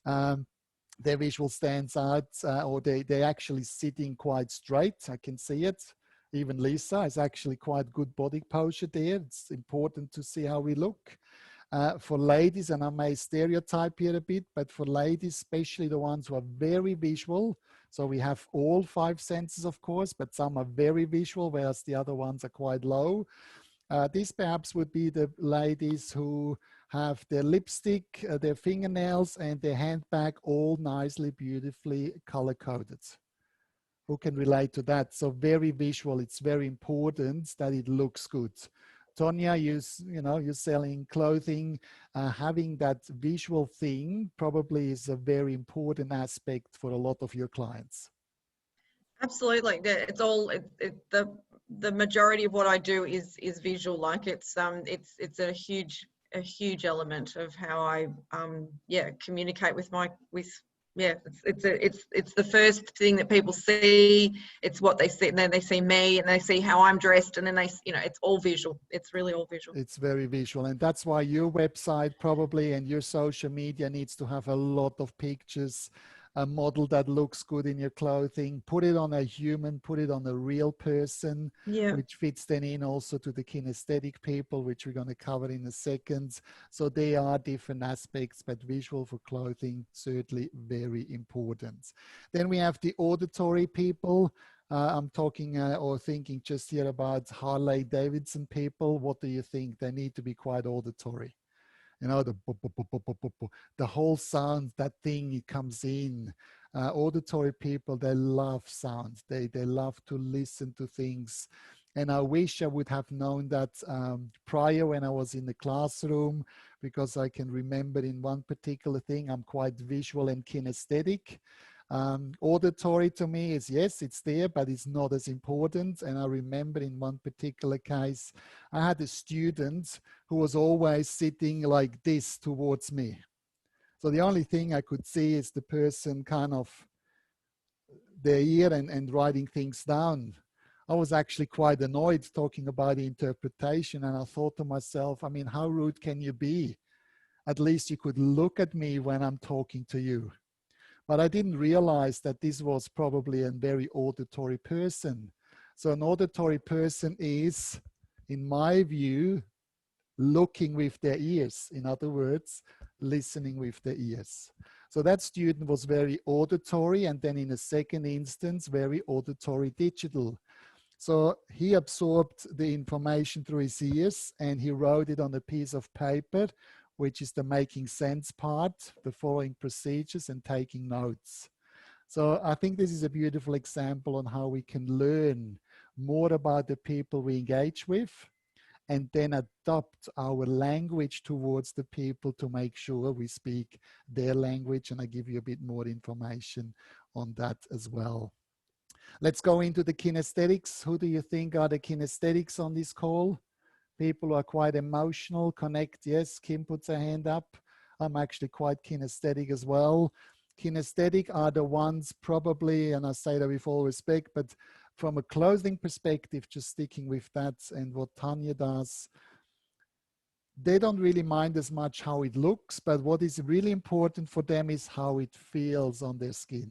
their visual stands out, or they're actually sitting quite straight. I can see it. Even Lisa is actually quite good body posture there. It's important to see how we look. For ladies, and I may stereotype here a bit, but for ladies, especially the ones who are very visual, so we have all 5 senses, of course, but some are very visual, whereas the other ones are quite low. This perhaps would be the ladies who have their lipstick, their fingernails, and their handbag all nicely, beautifully color-coded. Who can relate to that? So very visual. It's very important that it looks good. Tonya, you're selling clothing. Having that visual thing probably is a very important aspect for a lot of your clients. Absolutely. It's all the majority of what I do is visual. Like it's a huge element of how I communicate with it's the first thing that people see. It's what they see, and then they see me and they see how I'm dressed, and then it's all visual. It's really all visual. It's very visual, and that's why your website probably and your social media needs to have a lot of pictures, a model that looks good in your clothing, put it on a human, put it on a real person, Yeah. which fits then in also to the kinesthetic people, which we're going to cover in a second. So they are different aspects, but visual for clothing, certainly very important. Then we have the auditory people. I'm talking or thinking just here about Harley Davidson people. What do you think? They need to be quite auditory. You know, the whole sound, that thing, it comes in. Auditory people, they love sound. They love to listen to things. And I wish I would have known that prior when I was in the classroom, because I can remember in one particular thing, I'm quite visual and kinesthetic. Auditory to me is, yes, it's there, but it's not as important. And I remember in one particular case, I had a student who was always sitting like this towards me. So the only thing I could see is the person kind of their ear and writing things down. I was actually quite annoyed talking about the interpretation, and I thought to myself, I mean, how rude can you be? At least you could look at me when I'm talking to you. But I didn't realize that this was probably a very auditory person. So an auditory person is, in my view, looking with their ears. In other words, listening with their ears. So that student was very auditory, and then in a second instance, very auditory digital. So he absorbed the information through his ears and he wrote it on a piece of paper, which is the making sense part, the following procedures and taking notes. So I think this is a beautiful example on how we can learn more about the people we engage with and then adopt our language towards the people to make sure we speak their language. And I give you a bit more information on that as well. Let's go into the kinesthetics. Who do you think are the kinesthetics on this call? People who are quite emotional, connect. Yes, Kim puts her hand up. I'm actually quite kinesthetic as well. Kinesthetic are the ones probably, and I say that with all respect, but from a clothing perspective, just sticking with that and what Tanya does, they don't really mind as much how it looks, but what is really important for them is how it feels on their skin.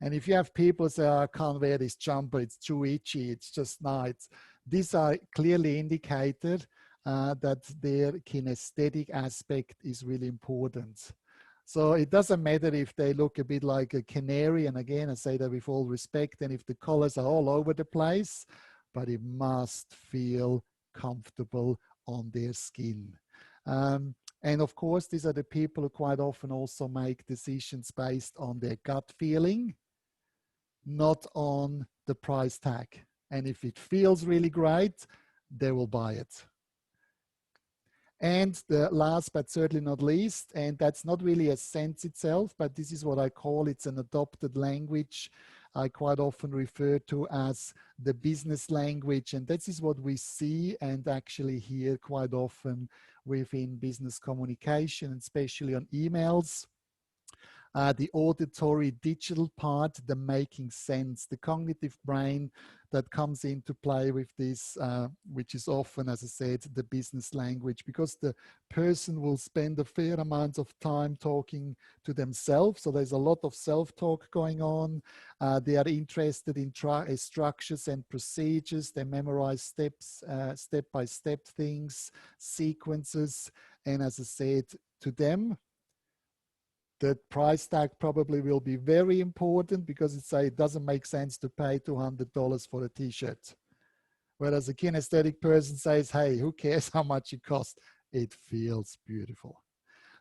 And if you have people say, oh, I can't wear this jumper, it's too itchy, it's just nice. These are clearly indicated that their kinesthetic aspect is really important. So it doesn't matter if they look a bit like a canary, and again, I say that with all respect, and if the colors are all over the place, but it must feel comfortable on their skin. And of course, these are the people who quite often also make decisions based on their gut feeling, not on the price tag. And if it feels really great, they will buy it. And the last but certainly not least, and that's not really a sense itself, but this is what I call, it's an adopted language. I quite often refer to as the business language. And this is what we see and actually hear quite often within business communication, especially on emails. The auditory digital part, the making sense, the cognitive brain that comes into play with this, which is often, as I said, the business language, because the person will spend a fair amount of time talking to themselves. So there's a lot of self-talk going on. They are interested in structures and procedures. They memorize steps, step-by-step things, sequences. And as I said, to them, the price tag probably will be very important because it doesn't make sense to pay $200 for a t-shirt. Whereas a kinesthetic person says, hey, who cares how much it costs? It feels beautiful.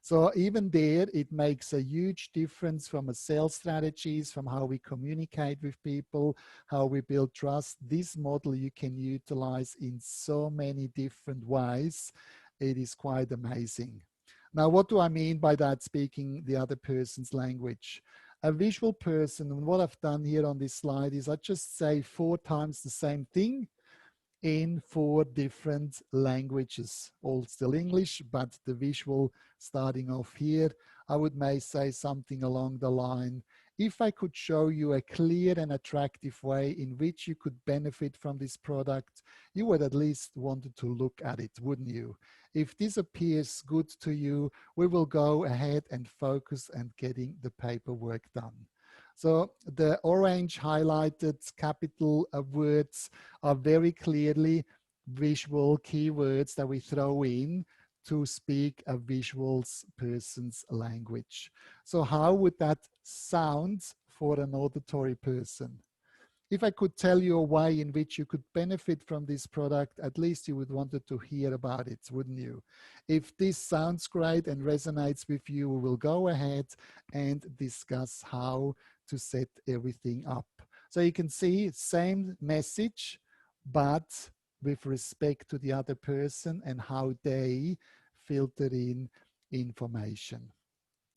So even there, it makes a huge difference from a sales strategies, from how we communicate with people, how we build trust. This model you can utilize in so many different ways. It is quite amazing. Now, what do I mean by that, speaking the other person's language? A visual person, and what I've done here on this slide is I just say 4 times the same thing in 4 different languages, all still English, but the visual starting off here, I would may say something along the line, if I could show you a clear and attractive way in which you could benefit from this product, you would at least wanted to look at it, wouldn't you? If this appears good to you, we will go ahead and focus on getting the paperwork done. So the orange highlighted capital words are very clearly visual keywords that we throw in to speak a visual person's language. So how would that sound for an auditory person? If I could tell you a way in which you could benefit from this product, at least you would want to hear about it, wouldn't you? If this sounds great and resonates with you, we will go ahead and discuss how to set everything up. So you can see same message, but with respect to the other person and how they filter in information.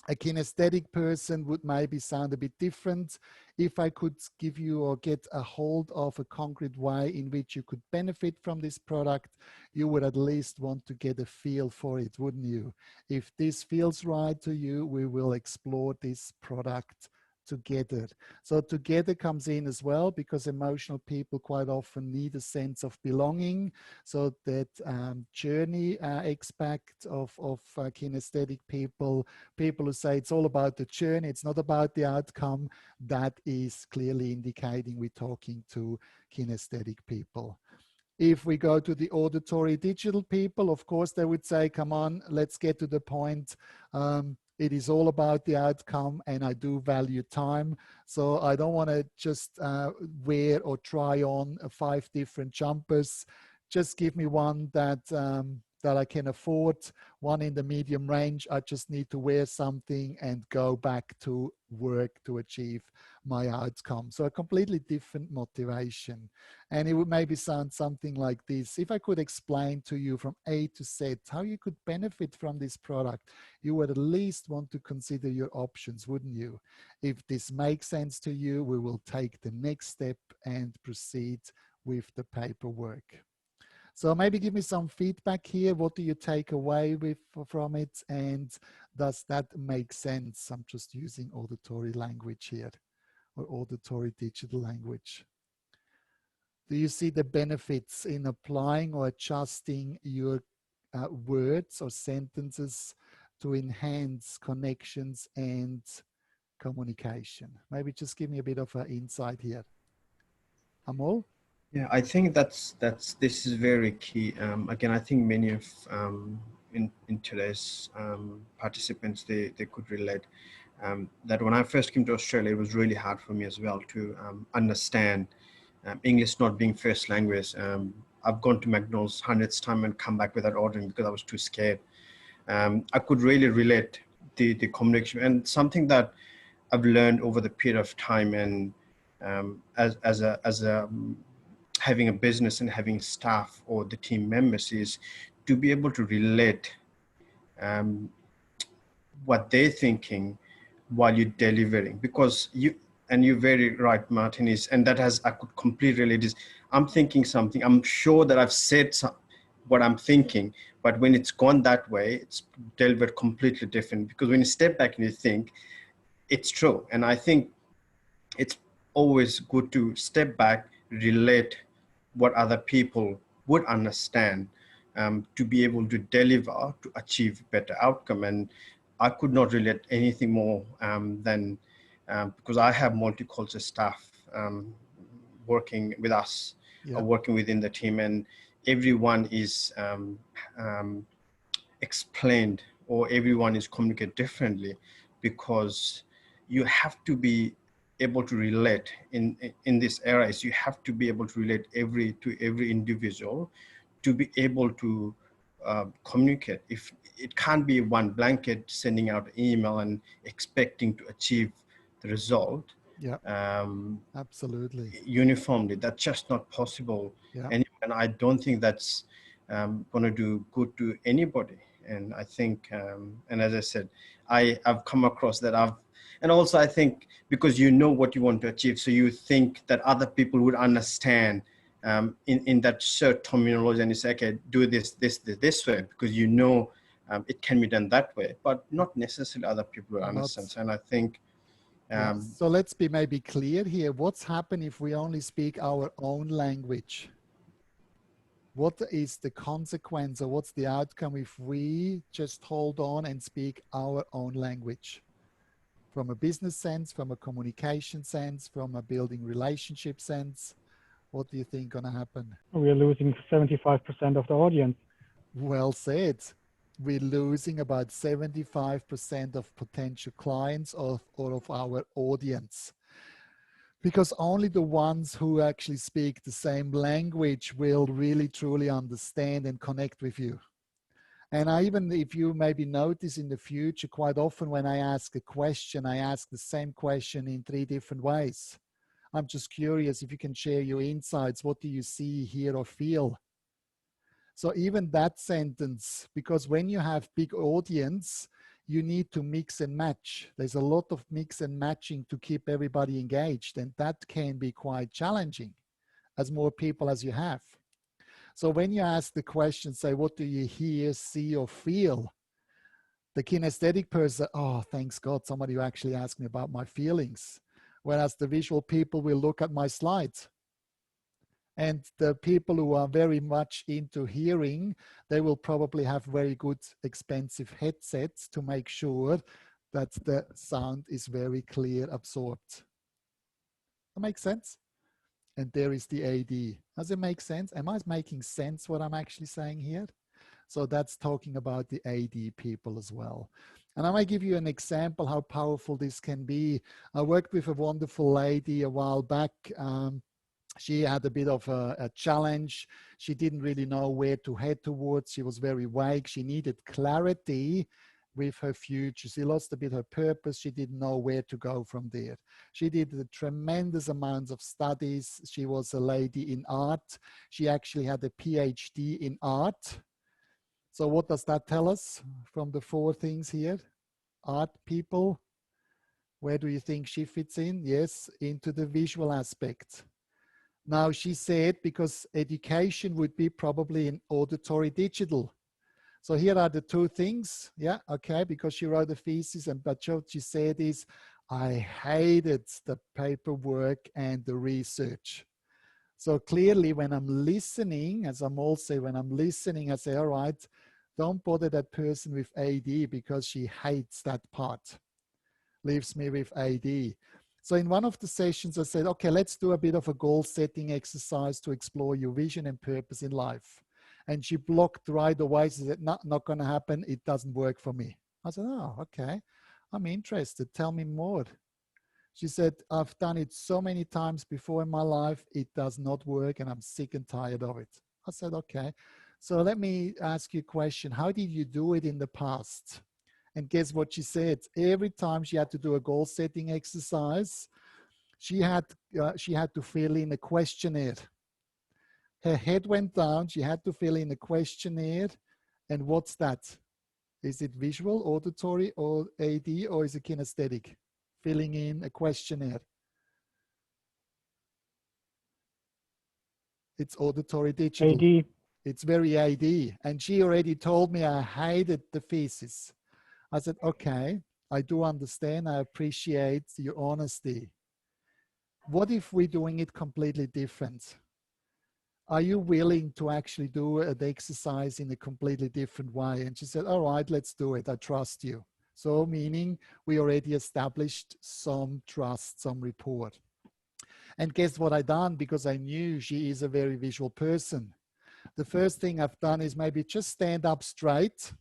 A kinesthetic person would maybe sound a bit different. If I could give you or get a hold of a concrete way in which you could benefit from this product, you would at least want to get a feel for it, wouldn't you? If this feels right to you, we will explore this product together. So together comes in as well, because emotional people quite often need a sense of belonging. So that journey aspect of kinesthetic people who say it's all about the journey, it's not about the outcome, that is clearly indicating we're talking to kinesthetic people. If we go to the auditory digital people, of course, they would say, come on, let's get to the point. It is all about the outcome, and I do value time. So I don't want to just wear or try on 5 different jumpers. Just give me one that I can afford, one in the medium range. I just need to wear something and go back to work to achieve my outcome. So a completely different motivation. And it would maybe sound something like this. If I could explain to you from A to Z how you could benefit from this product, you would at least want to consider your options, wouldn't you? If this makes sense to you, we will take the next step and proceed with the paperwork. So maybe give me some feedback here. What do you take away from it? And does that make sense? I'm just using auditory language here, or auditory digital language. Do you see the benefits in applying or adjusting your words or sentences to enhance connections and communication? Maybe just give me a bit of an insight here. Amol? Yeah, I think this is very key. Again, I think many of in today's participants, they could relate that when I first came to Australia, it was really hard for me as well to understand English not being first language. I've gone to McDonald's hundreds of times and come back without ordering because I was too scared. I could really relate the communication, and something that I've learned over the period of time, and as having a business and having staff or the team members, is to be able to relate what they're thinking while you're delivering. Because you're very right, Martin, and I could completely relate this. I'm thinking something, I'm sure that I've said what I'm thinking, but when it's gone that way, it's delivered completely different. Because when you step back and you think, it's true. And I think it's always good to step back, relate what other people would understand, to be able to deliver, to achieve better outcome. And I could not relate anything more than because I have multicultural staff working with us, working within the team, and everyone is explained, or everyone is communicated differently, because you have to be able to relate in this era. Is you have to be able to relate to every individual to be able to communicate. If it can't be one blanket sending out an email and expecting to achieve the result absolutely uniformly, that's just not possible. And I don't think that's going to do good to anybody. And I think and as I said, I've come across that. And also I think because you know what you want to achieve, so you think that other people would understand in that shared terminology, and you say, okay, do this way, because you know it can be done that way, but not necessarily other people will understand. And I think So let's be maybe clear here. What's happened if we only speak our own language? What is the consequence, or what's the outcome if we just hold on and speak our own language? From a business sense, from a communication sense, from a building relationship sense, what do you think going to happen? We are losing 75% of the audience. Well said. We're losing about 75% of potential clients or of our audience, because only the ones who actually speak the same language will really truly understand and connect with you. And even if you maybe notice in the future, quite often when I ask a question, I ask the same question in 3 different ways. I'm just curious if you can share your insights. What do you see, hear, or feel? So even that sentence, because when you have big audience, you need to mix and match. There's a lot of mix and matching to keep everybody engaged. And that can be quite challenging as more people as you have. So when you ask the question, say, what do you hear, see, or feel? The kinesthetic person, oh, thanks God, somebody who actually asked me about my feelings. Whereas the visual people will look at my slides. And the people who are very much into hearing, they will probably have very good, expensive headsets to make sure that the sound is very clear, absorbed. That makes sense? And there is the AD. Does it make sense? Am I making sense what I'm actually saying here? So that's talking about the AD people as well. And I might give you an example how powerful this can be. I worked with a wonderful lady a while back. She had a bit of a challenge. She didn't really know where to head towards. She was very vague. She needed clarity with her future. She lost a bit her purpose. She didn't know where to go from there. She did a tremendous amounts of studies. She was a lady in art. She actually had a PhD in art. So what does that tell us from the 4 things here? Art people. Where do you think she fits in? Yes, into the visual aspect. Now she said, because education would be probably in auditory digital. So here are the 2 things. Yeah, okay, because she wrote a thesis, and but what she said is, I hated the paperwork and the research. So clearly when I'm listening, as I'm also, when I'm listening, I say, all right, don't bother that person with AD because she hates that part. Leaves me with AD. So in one of the sessions, I said, okay, let's do a bit of a goal setting exercise to explore your vision and purpose in life. And she blocked right away. She said, not going to happen. It doesn't work for me. I said, oh, okay. I'm interested. Tell me more. She said, I've done it so many times before in my life. It does not work and I'm sick and tired of it. I said, okay. So let me ask you a question. How did you do it in the past? And guess what she said? Every time she had to do a goal setting exercise, she had to fill in a questionnaire. Her head went down. She had to fill in a questionnaire. And what's that? Is it visual, auditory, or AD, or is it kinesthetic? Filling in a questionnaire. It's auditory digital. AD. It's very AD. And she already told me I hated the thesis. I said, okay, I do understand. I appreciate your honesty. What if we're doing it completely different? Are you willing to actually do the exercise in a completely different way? And she said, all right, let's do it. I trust you. So meaning we already established some trust, some rapport. And guess what I done? Because I knew she is a very visual person. The first thing I've done is maybe just stand up straight.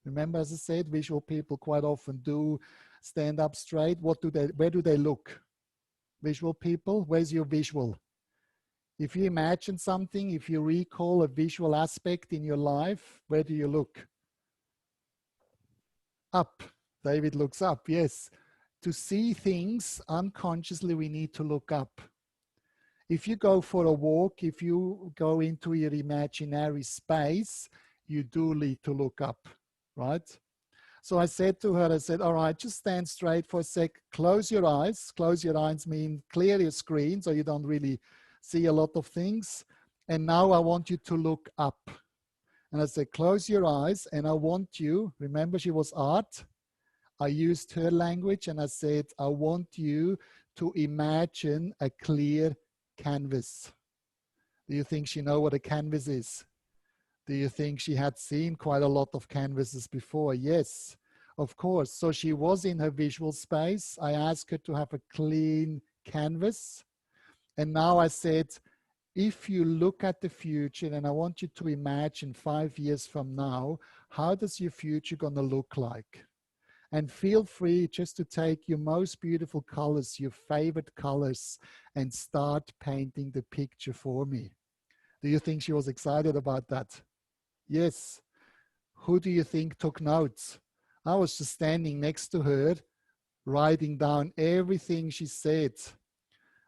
Remember, as I said, visual people quite often do stand up straight. Where do they look? Visual people, where's your visual? If you imagine something, if you recall a visual aspect in your life, where do you look? Up. David looks up, yes. To see things unconsciously, we need to look up. If you go for a walk, if you go into your imaginary space, you do need to look up, right? So I said to her, I said, all right, just stand straight for a sec, close your eyes. Close your eyes mean clear your screen so you don't really see a lot of things. And now I want you to look up. And I said, close your eyes and I want you, remember she was art, I used her language and I said, I want you to imagine a clear canvas. Do you think she knows what a canvas is? Do you think she had seen quite a lot of canvases before? Yes, of course. So she was in her visual space. I asked her to have a clean canvas. And now I said, if you look at the future, and I want you to imagine 5 years from now, how does your future gonna look like? And feel free just to take your most beautiful colors, your favorite colors, and start painting the picture for me. Do you think she was excited about that? Yes. Who do you think took notes? I was just standing next to her, writing down everything she said.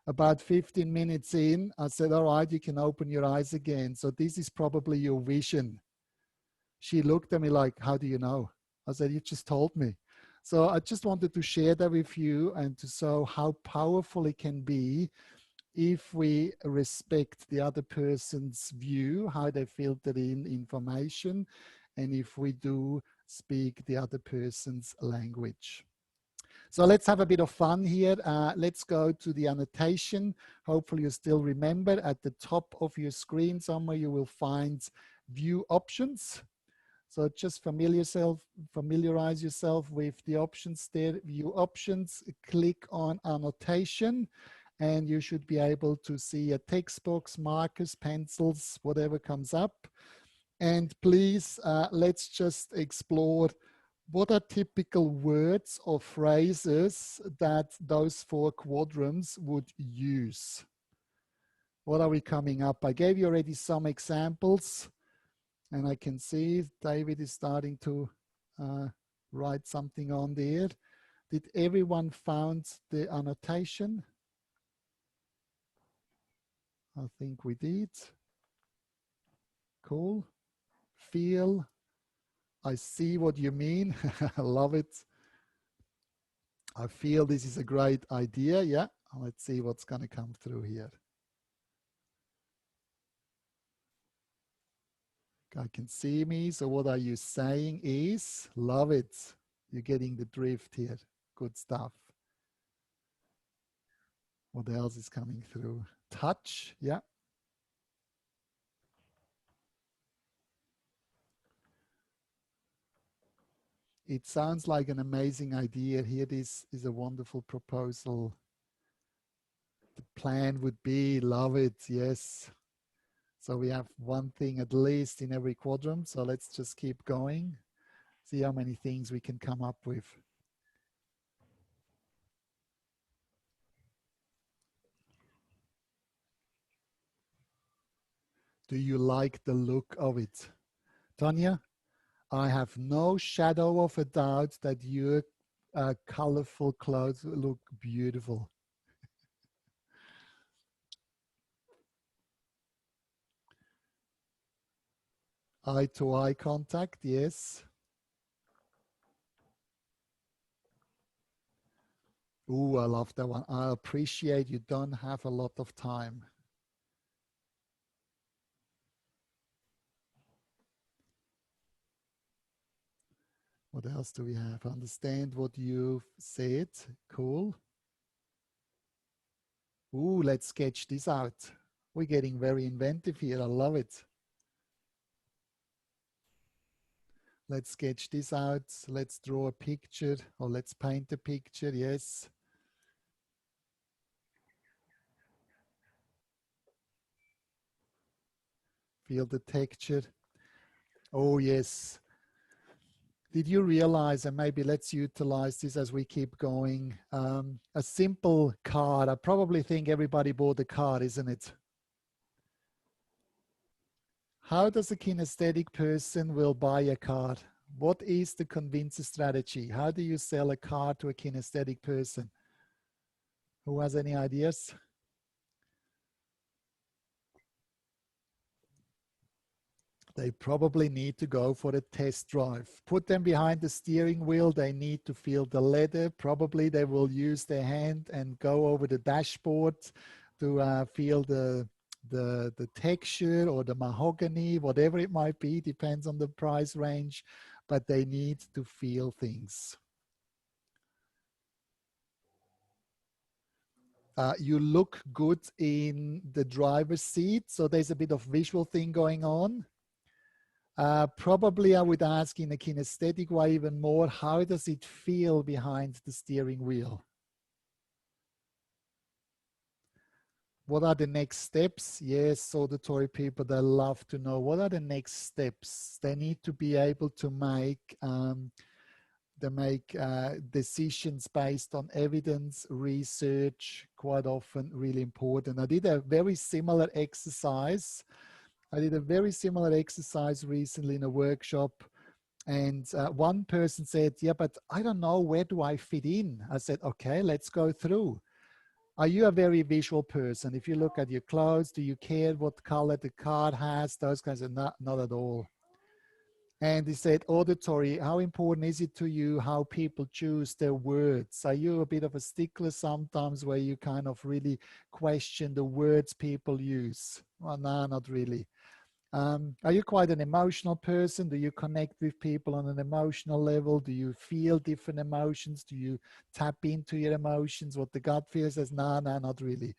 About 15 minutes in, I said, all right, you can open your eyes again. So this is probably your vision. She looked at me like, how do you know? I said, you just told me. So I just wanted to share that with you and to show how powerful it can be if we respect the other person's view, how they filter in information, and if we do speak the other person's language. So let's have a bit of fun here. Let's go to the annotation. Hopefully you still remember at the top of your screen somewhere you will find view options. So just familiarize yourself with the options there. View options, click on annotation, and you should be able to see a text box, markers, pencils, whatever comes up. And please, let's just explore what are typical words or phrases that those 4 quadrants would use. What are we coming up? I gave you already some examples, and I can see David is starting to write something on there. Did everyone found the annotation? I think we did. Cool. Feel. I see what you mean. I love it. I feel this is a great idea. Yeah. Let's see what's going to come through here. I can see me. So what are you saying is, love it. You're getting the drift here. Good stuff. What else is coming through? Touch. Yeah. It sounds like an amazing idea. Here, this is a wonderful proposal. The plan would be, love it, yes. So we have one thing at least in every quadrant. So let's just keep going. See how many things we can come up with. Do you like the look of it? Tanya? I have no shadow of a doubt that your colorful clothes look beautiful. Eye-to-eye contact, yes. Ooh, I love that one. I appreciate you don't have a lot of time. What else do we have? Understand what you've said. Cool. Ooh, let's sketch this out. We're getting very inventive here. I love it. Let's sketch this out. Let's draw a picture, or let's paint a picture. Yes. Feel the texture. Oh, yes. Did you realize, and maybe let's utilize this as we keep going, a simple card. I probably think everybody bought a card, isn't it? How does a kinesthetic person will buy a card? What is the convincer strategy? How do you sell a card to a kinesthetic person? Who has any ideas? They probably need to go for a test drive. Put them behind the steering wheel. They need to feel the leather. Probably they will use their hand and go over the dashboard to feel the texture or the mahogany, whatever it might be, depends on the price range, but they need to feel things. you look good in the driver's seat. So there's a bit of visual thing going on. Probably I would ask in a kinesthetic way even more, how does it feel behind the steering wheel? What are the next steps? Yes, auditory people, they love to know what are the next steps. They need to be able to make decisions based on evidence, research, quite often really important. I did a very similar exercise. Recently in a workshop, and one person said, yeah, but I don't know, where do I fit in? I said, okay, let's go through. Are you a very visual person? If you look at your clothes, do you care what color the card has? Those kinds of, not at all. And he said, auditory, how important is it to you how people choose their words? Are you a bit of a stickler sometimes where you kind of really question the words people use? Well, no, not really. Are you quite an emotional person? Do you connect with people on an emotional level? Do you feel different emotions? Do you tap into your emotions? What the gut feels says, no, not really.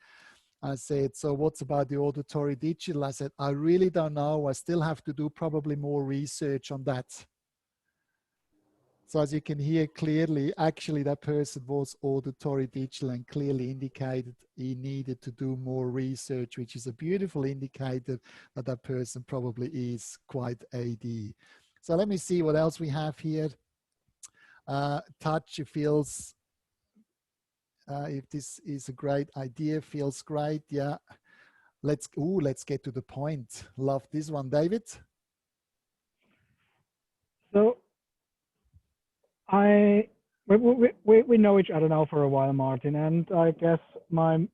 I said, so what's about the auditory digital? I said, I really don't know. I still have to do probably more research on that. So as you can hear clearly, actually that person was auditory digital and clearly indicated he needed to do more research, which is a beautiful indicator that that person probably is quite AD. So let me see what else we have here. Touch, it feels, if this is a great idea, feels great. Yeah. Let's get to the point. Love this one, David. So we know each other now for a while, Martin, and I guess my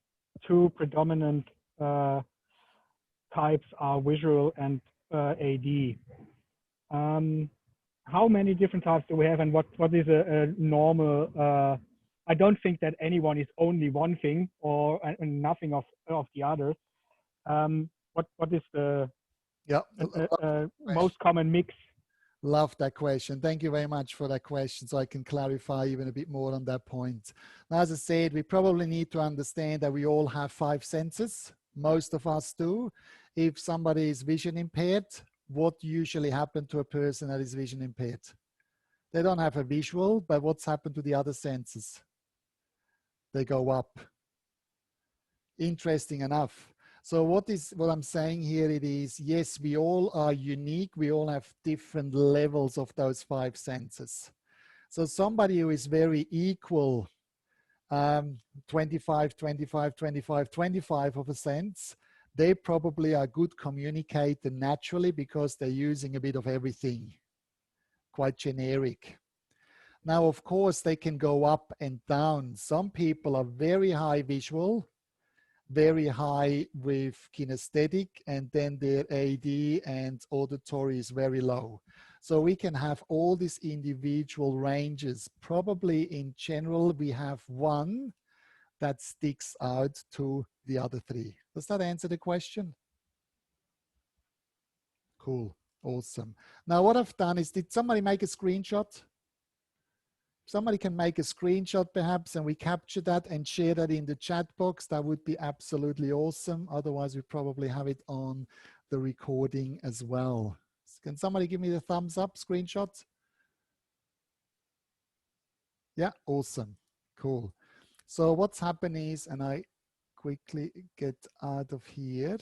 two predominant types are visual and AD. How many different types do we have, and what is a normal? I don't think that anyone is only one thing or nothing of the others. What is the most common mix? Love that question. Thank you very much for that question, so I can clarify even a bit more on that point. Now, as I said, we probably need to understand that we all have 5 senses. Most of us do. If somebody is vision impaired, what usually happens to a person that is vision impaired? They don't have a visual, but what's happened to the other senses? They go up. Interesting enough. So what I'm saying here, it is, yes, we all are unique. We all have different levels of those 5 senses. So somebody who is very equal, 25, 25, 25, 25 of a sense, they probably are good communicator naturally because they're using a bit of everything, quite generic. Now, of course, they can go up and down. Some people are very high visual, very high with kinesthetic, and then their AD and auditory is very low. So we can have all these individual ranges. Probably in general, we have one that sticks out to the other 3. Does that answer the question? Cool, awesome. Now what I've done is, did somebody make a screenshot? Somebody can make a screenshot perhaps, and we capture that and share that in the chat box. That would be absolutely awesome. Otherwise, we probably have it on the recording as well. Can somebody give me the thumbs up screenshot? Yeah, awesome, cool. So what's happening is, and I quickly get out of here.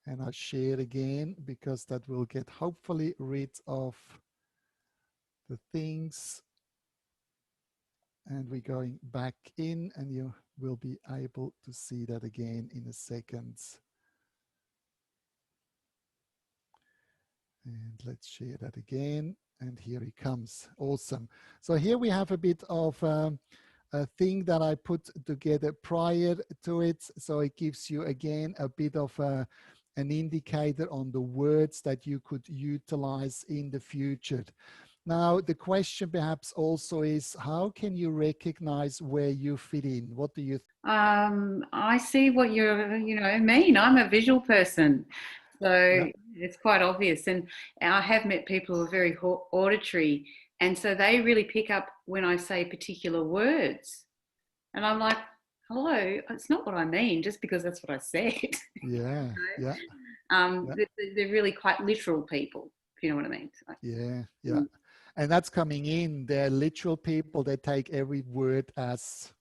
And I'll share again because that will get hopefully rid of the things. And we're going back in, and you will be able to see that again in a second. And let's share that again. And here he comes. Awesome. So here we have a bit of a thing that I put together prior to it. So it gives you again a bit of an indicator on the words that you could utilize in the future. Now, the question perhaps also is, how can you recognize where you fit in? What do you think? I see what you're, mean. I'm a visual person. So it's quite obvious. And I have met people who are very auditory And so they really pick up when I say particular words. And I'm like, hello, it's not what I mean just because that's what I said. Yeah, yeah. They're really quite literal people, if you know what I mean. So, yeah, yeah. And that's coming in. They're literal people. They take every word as,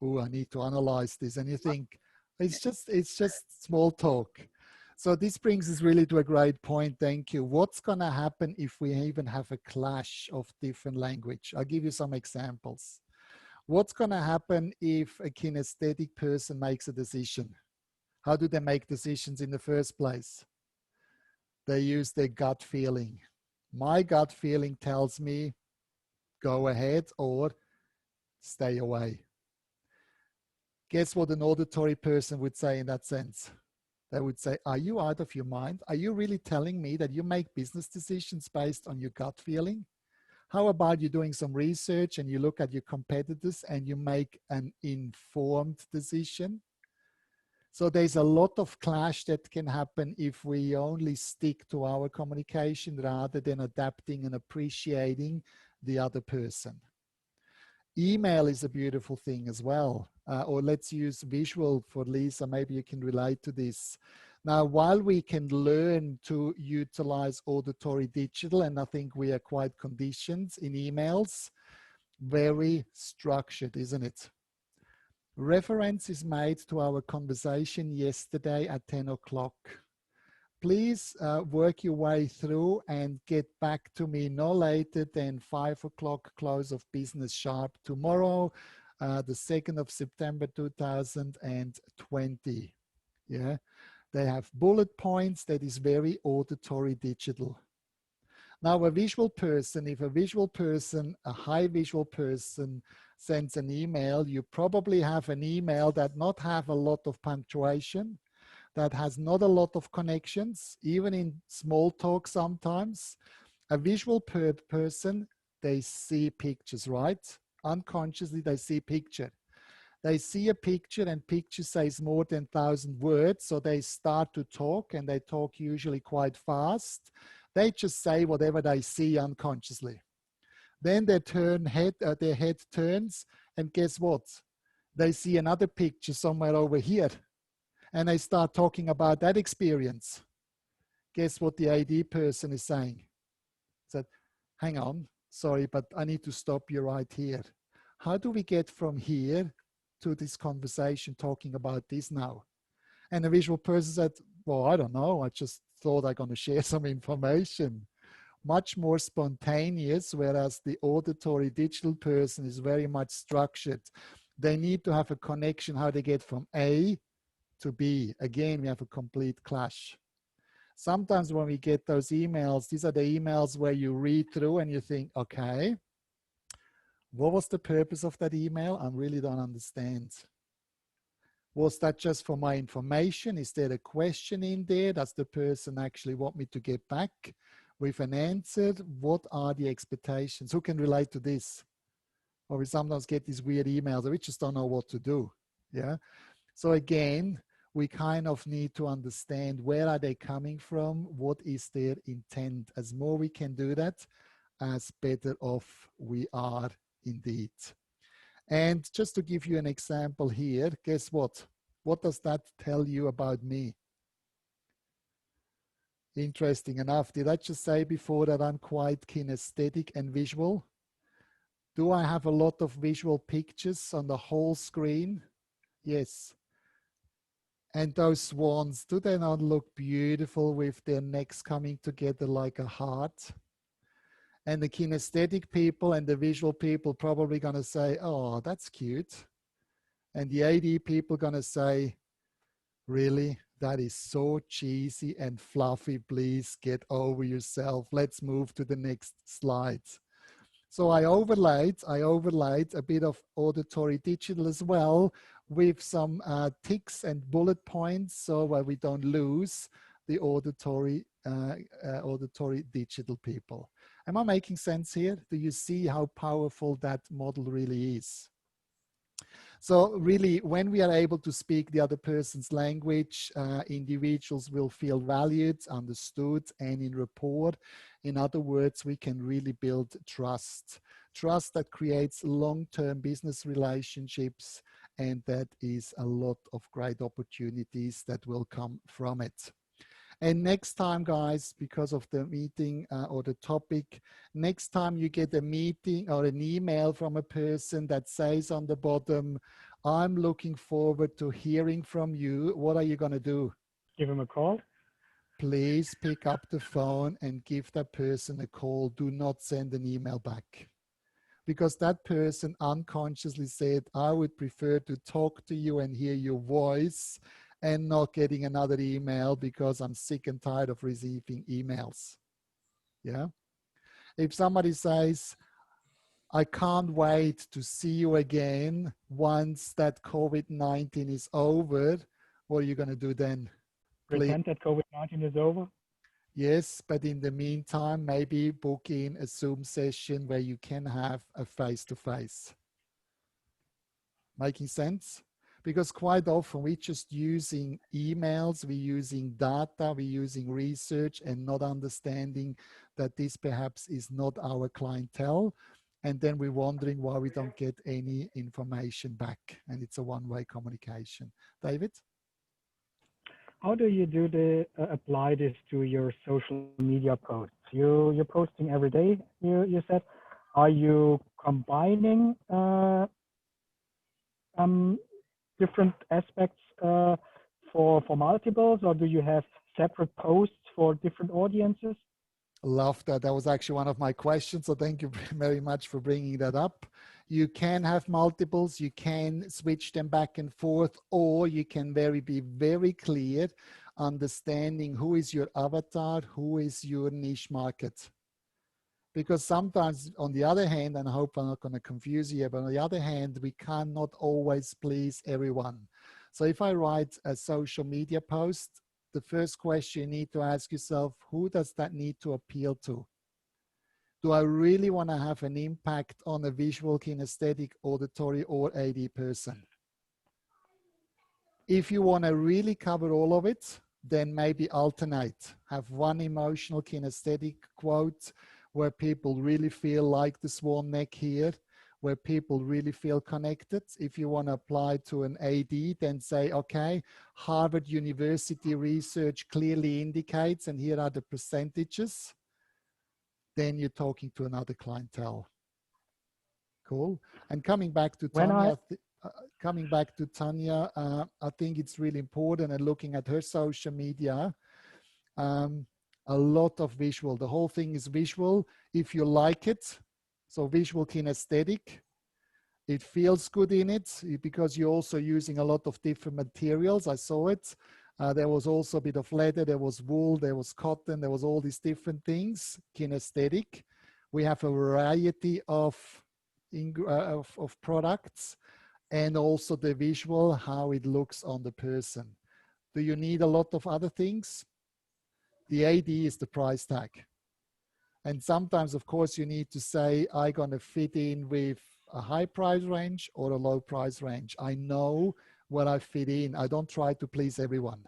oh, I need to analyze this. And you think, it's just small talk. So this brings us really to a great point. Thank you. What's going to happen if we even have a clash of different language? I'll give you some examples. What's going to happen if a kinesthetic person makes a decision? How do they make decisions in the first place? They use their gut feeling. My gut feeling tells me, go ahead or stay away. Guess what an auditory person would say in that sense? They would say, are you out of your mind? Are you really telling me that you make business decisions based on your gut feeling? How about you doing some research and you look at your competitors and you make an informed decision? So there's a lot of clash that can happen if we only stick to our communication rather than adapting and appreciating the other person. Email is a beautiful thing as well. Or let's use visual for Lisa. Maybe you can relate to this. Now, while we can learn to utilize auditory digital, and I think we are quite conditioned in emails, very structured, isn't it? Reference is made to our conversation yesterday at 10 o'clock. Please work your way through and get back to me no later than 5 o'clock close of business sharp tomorrow, the 2nd of September 2020. Yeah, they have bullet points that is very auditory digital. Now, a visual person, if a visual person, a high visual person sends an email, you probably have an email that not have a lot of punctuation, that has not a lot of connections, even in small talk sometimes. A visual person, they see pictures, right? Unconsciously, they see picture. They see a picture and picture says more than 1,000 words, so they start to talk and they talk usually quite fast. They just say whatever they see unconsciously. Then their head turns and guess what? They see another picture somewhere over here. And they start talking about that experience. Guess what the AD person is saying? Said, hang on, sorry, but I need to stop you right here. How do we get from here to this conversation talking about this now? And the visual person said, well, I don't know. I just thought I'm going to share some information. Much more spontaneous, whereas the auditory digital person is very much structured. They need to have a connection how they get from A to be. Again, we have a complete clash. Sometimes when we get those emails, these are the emails where you read through and you think, okay, what was the purpose of that email? I really don't understand. Was that just for my information? Is there a question in there? Does the person actually want me to get back with an answer? What are the expectations? Who can relate to this? Or we sometimes get these weird emails that we just don't know what to do. Yeah. So again, we kind of need to understand where are they coming from? What is their intent? As more we can do that, as better off we are indeed. And just to give you an example here, guess what? What does that tell you about me? Interesting enough, did I just say before that I'm quite kinesthetic and visual? Do I have a lot of visual pictures on the whole screen? Yes. And those swans, do they not look beautiful with their necks coming together like a heart? And the kinesthetic people and the visual people probably going to say, oh, that's cute. And the AD people going to say, really? That is so cheesy and fluffy. Please get over yourself. Let's move to the next slide. So I overlaid a bit of auditory digital as well with some ticks and bullet points so we don't lose the auditory digital people. Am I making sense here? Do you see how powerful that model really is? So really, when we are able to speak the other person's language, individuals will feel valued, understood, and in rapport. In other words, we can really build trust. Trust that creates long-term business relationships, and that is a lot of great opportunities that will come from it. And next time, guys, because of the meeting or the topic, next time you get a meeting or an email from a person that says on the bottom, I'm looking forward to hearing from you, what are you going to do? Give him a call. Please pick up the phone and give that person a call. Do not send an email back. Because that person unconsciously said, I would prefer to talk to you and hear your voice and not getting another email because I'm sick and tired of receiving emails. Yeah. If somebody says, I can't wait to see you again once that COVID-19 is over, what are you going to do then? Pretend that COVID-19 is over? Yes, but in the meantime, maybe book in a Zoom session where you can have a face-to-face. Making sense? Because quite often we're just using emails, we're using data, we're using research and not understanding that this perhaps is not our clientele. And then we're wondering why we don't get any information back. And it's a one-way communication. David? How do you do the apply this to your social media posts? You're posting every day, you said. Are you combining different aspects for multiples, or do you have separate posts for different audiences? Love that. That was actually one of my questions. So thank you very much for bringing that up. You can have multiples, you can switch them back and forth, or you can be very clear, understanding who is your avatar, who is your niche market. Because sometimes, on the other hand, and I hope I'm not going to confuse you, but on the other hand, we cannot always please everyone. So if I write a social media post, the first question you need to ask yourself, who does that need to appeal to? Do I really want to have an impact on a visual, kinesthetic, auditory, or AD person? If you want to really cover all of it, then maybe alternate. Have one emotional kinesthetic quote where people really feel like the swan neck here, where people really feel connected. If you want to apply to an AD, then say, okay, Harvard University research clearly indicates, and here are the percentages. Then you're talking to another clientele. Cool. And coming back to Tanya, I think it's really important, and looking at her social media, a lot of visual. The whole thing is visual. If you like it, so visual kinesthetic, it feels good in it because you're also using a lot of different materials. I saw it. There was also a bit of leather, there was wool, there was cotton, there was all these different things, kinesthetic. We have a variety of products, and also the visual, how it looks on the person. Do you need a lot of other things? The AD is the price tag. And sometimes, of course, you need to say, I'm going to fit in with a high price range or a low price range. I know where I fit in. I don't try to please everyone.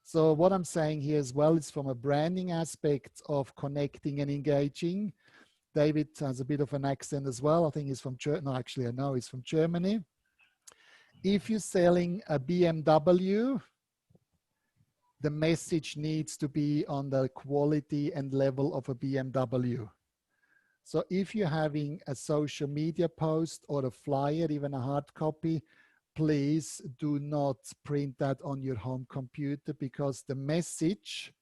So what I'm saying here as well is from a branding aspect of connecting and engaging. David has a bit of an accent as well. I think he's from Germany. No, actually, I know he's from Germany. If you're selling a BMW, the message needs to be on the quality and level of a BMW. So if you're having a social media post or a flyer, even a hard copy, please do not print that on your home computer, because the message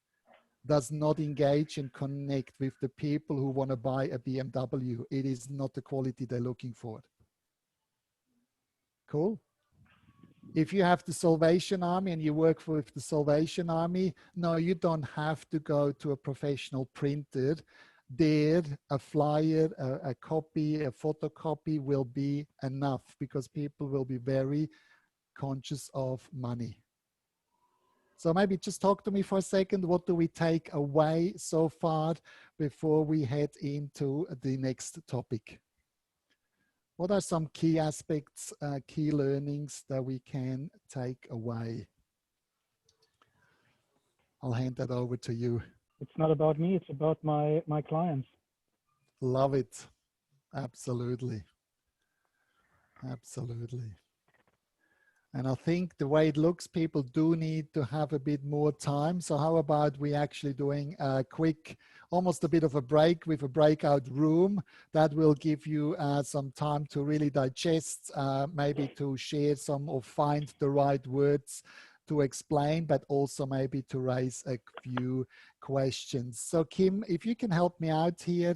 does not engage and connect with the people who want to buy a BMW. It is not the quality they're looking for. Cool. If you have the Salvation Army and you work with the Salvation Army, no, you don't have to go to a professional printer. There, a flyer, a copy, a photocopy will be enough, because people will be very conscious of money. So maybe just talk to me for a second. What do we take away so far before we head into the next topic? What are some key aspects, key learnings that we can take away? I'll hand that over to you. It's not about me, it's about my clients. Love it. Absolutely. Absolutely. And I think the way it looks, people do need to have a bit more time. So how about we actually doing a quick, almost a bit of a break with a breakout room that will give you some time to really digest, maybe to share some or find the right words to explain, but also maybe to raise a few questions. So Kim, if you can help me out here,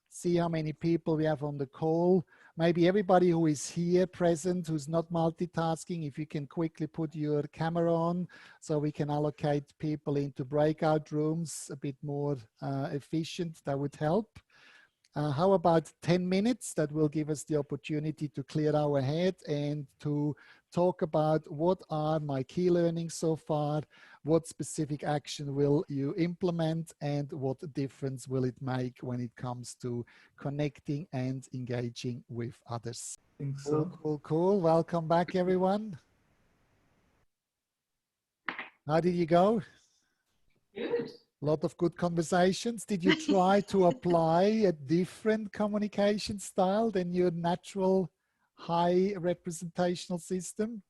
see how many people we have on the call. Maybe everybody who is here present, who's not multitasking, if you can quickly put your camera on so we can allocate people into breakout rooms a bit more efficient, that would help. How about 10 minutes? That will give us the opportunity to clear our head and to talk about what are my key learnings so far, what specific action will you implement, and what difference will it make when it comes to connecting and engaging with others. I think so. Cool. Welcome back, everyone. How did you go? Good. A lot of good conversations. Did you try to apply a different communication style than your natural high representational system?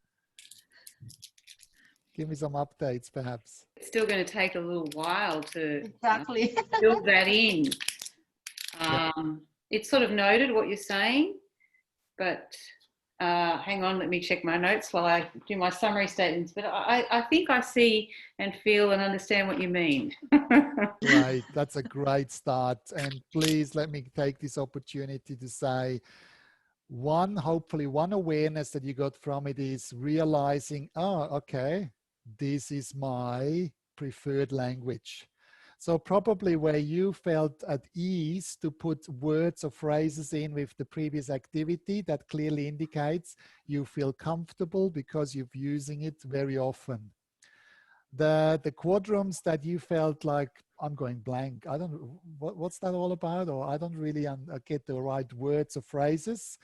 Give me some updates, perhaps. It's still going to take a little while to Exactly. build that in. Yeah. It's sort of noted what you're saying, but hang on, let me check my notes while I do my summary statements. But I think I see and feel and understand what you mean. Right, that's a great start. And please let me take this opportunity to say, hopefully one awareness that you got from it is realizing, oh, okay, this is my preferred language. So probably where you felt at ease to put words or phrases in with the previous activity, that clearly indicates you feel comfortable because you're using it very often. The quadrants that you felt like, I'm going blank, I don't, what's that all about? Or I don't really get the right words or phrases.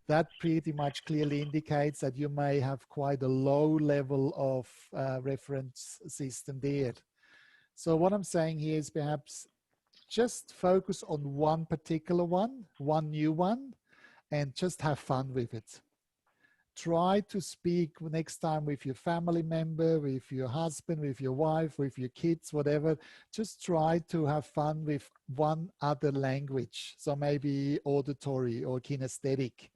That pretty much clearly indicates that you may have quite a low level of reference system there. So what I'm saying here is perhaps just focus on one particular one new one, and just have fun with it. Try to speak next time with your family member, with your husband, with your wife, with your kids, whatever. Just try to have fun with one other language. So maybe auditory or kinesthetic,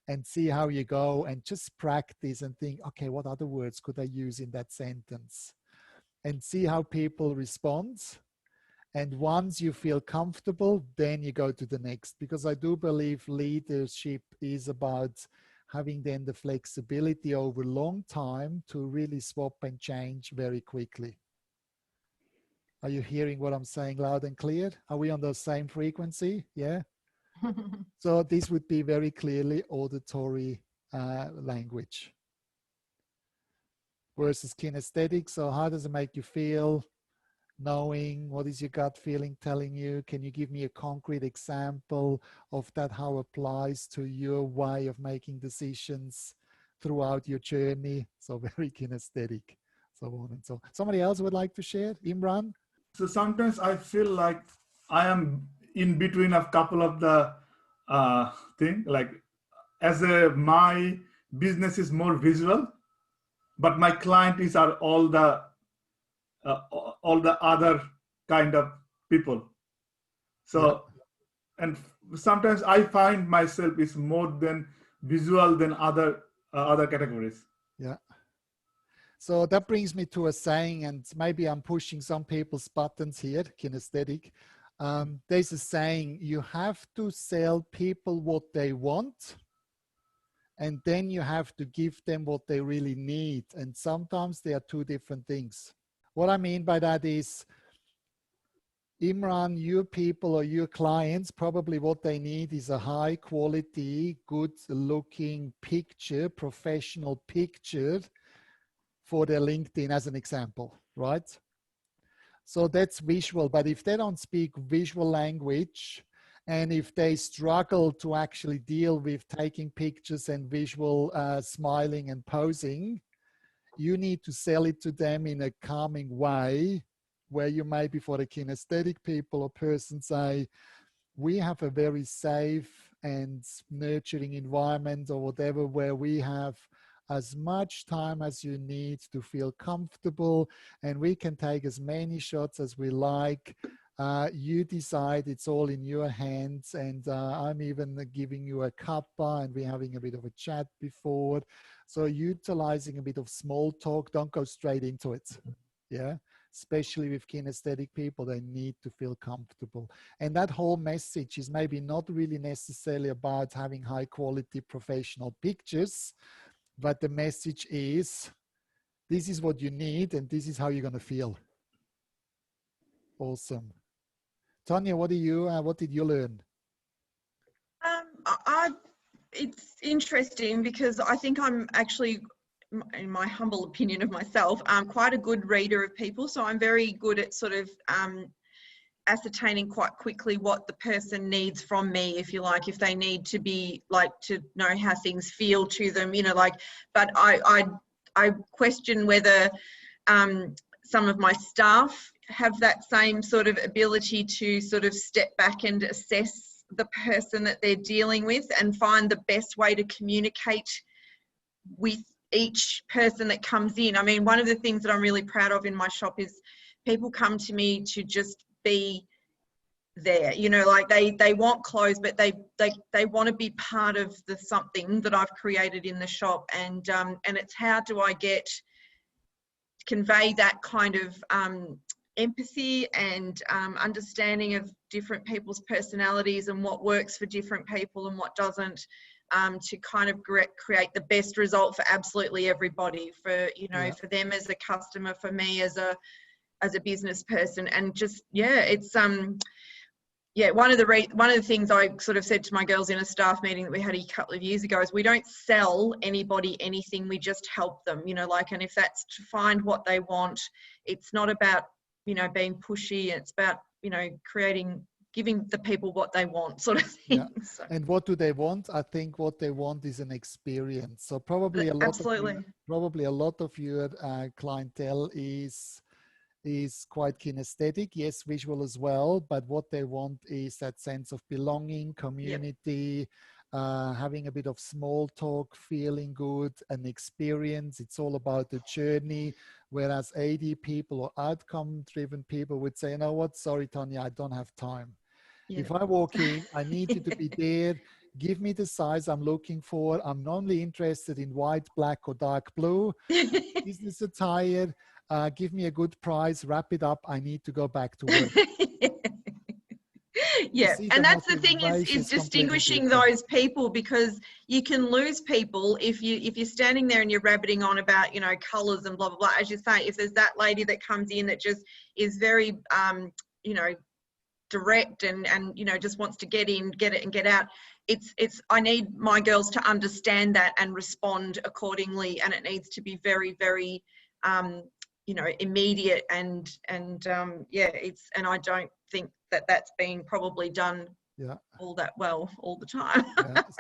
and see how you go, and just practice and think, okay, what other words could I use in that sentence? And see how people respond. And once you feel comfortable, then you go to the next. Because I do believe leadership is about having then the flexibility over long time to really swap and change very quickly. Are you hearing what I'm saying loud and clear? Are we on the same frequency? Yeah. So this would be very clearly auditory language versus kinesthetic. So how does it make you feel? Knowing, what is your gut feeling telling you? Can you give me a concrete example of that, how it applies to your way of making decisions throughout your journey? So very kinesthetic, so on and so on. Somebody else would like to share? Imran? So sometimes I feel like I am in between a couple of the thing, like my business is more visual, but my client is all the other kind of people. So, yeah. And sometimes I find myself is more than visual than other categories. Yeah. So that brings me to a saying, and maybe I'm pushing some people's buttons here, kinesthetic. There's a saying, you have to sell people what they want, and then you have to give them what they really need. And sometimes they are two different things. What I mean by that is, Imran, your people or your clients, probably what they need is a high quality, good looking picture, professional picture for their LinkedIn as an example, right? So that's visual, but if they don't speak visual language And if they struggle to actually deal with taking pictures and visual smiling and posing, you need to sell it to them in a calming way, where you maybe for the kinesthetic people or person say, we have a very safe and nurturing environment or whatever, where we have as much time as you need to feel comfortable, and we can take as many shots as we like. You decide, it's all in your hands, and I'm even giving you a cuppa and we're having a bit of a chat before. So utilizing a bit of small talk, don't go straight into it. Yeah, especially with kinesthetic people, they need to feel comfortable. And that whole message is maybe not really necessarily about having high quality professional pictures, but the message is, this is what you need and this is how you're going to feel. Awesome. Tanya, what did you learn? It's interesting because I think I'm actually, in my humble opinion of myself, quite a good reader of people. So I'm very good at sort of ascertaining quite quickly what the person needs from me, if you like, if they need to be like to know how things feel to them, you know, like, but I question whether some of my staff have that same sort of ability to sort of step back and assess the person that they're dealing with and find the best way to communicate with each person that comes in. I mean, one of the things that I'm really proud of in my shop is people come to me to just be there, you know, like they want clothes, but they want to be part of the something that I've created in the shop, and it's how do I convey that kind of empathy and understanding of different people's personalities and what works for different people and what doesn't, to kind of create the best result for absolutely everybody, for, you know, for them as a customer, for me as a business person. And just, yeah, it's one of the things I sort of said to my girls in a staff meeting that we had a couple of years ago is, we don't sell anybody anything, we just help them, you know, like, and if that's to find what they want, it's not about, you know, being pushy, it's about, you know, giving the people what they want, sort of thing. Yeah. So. And what do they want? I think what they want is an experience. So probably a lot of your clientele is quite kinesthetic, yes, visual as well, but what they want is that sense of belonging, community, having a bit of small talk, feeling good, an experience. It's all about the journey, whereas AD people or outcome-driven people would say, you know what, sorry, Tanya, I don't have time. If I walk in, I need you to be there. Give me the size I'm looking for. I'm only interested in white, black, or dark blue. Business attire. Give me a good price. Wrap it up. I need to go back to work. Yeah, and that's the thing is distinguishing those people, because you can lose people if you're standing there and you're rabbiting on about, you know, colours and blah blah blah. As you say, if there's that lady that comes in that just is very you know, direct and you know, just wants to get in, get it and get out, I need my girls to understand that and respond accordingly, and it needs to be very, very you know, immediate and yeah, and I don't think that that's been probably done all that well all the time.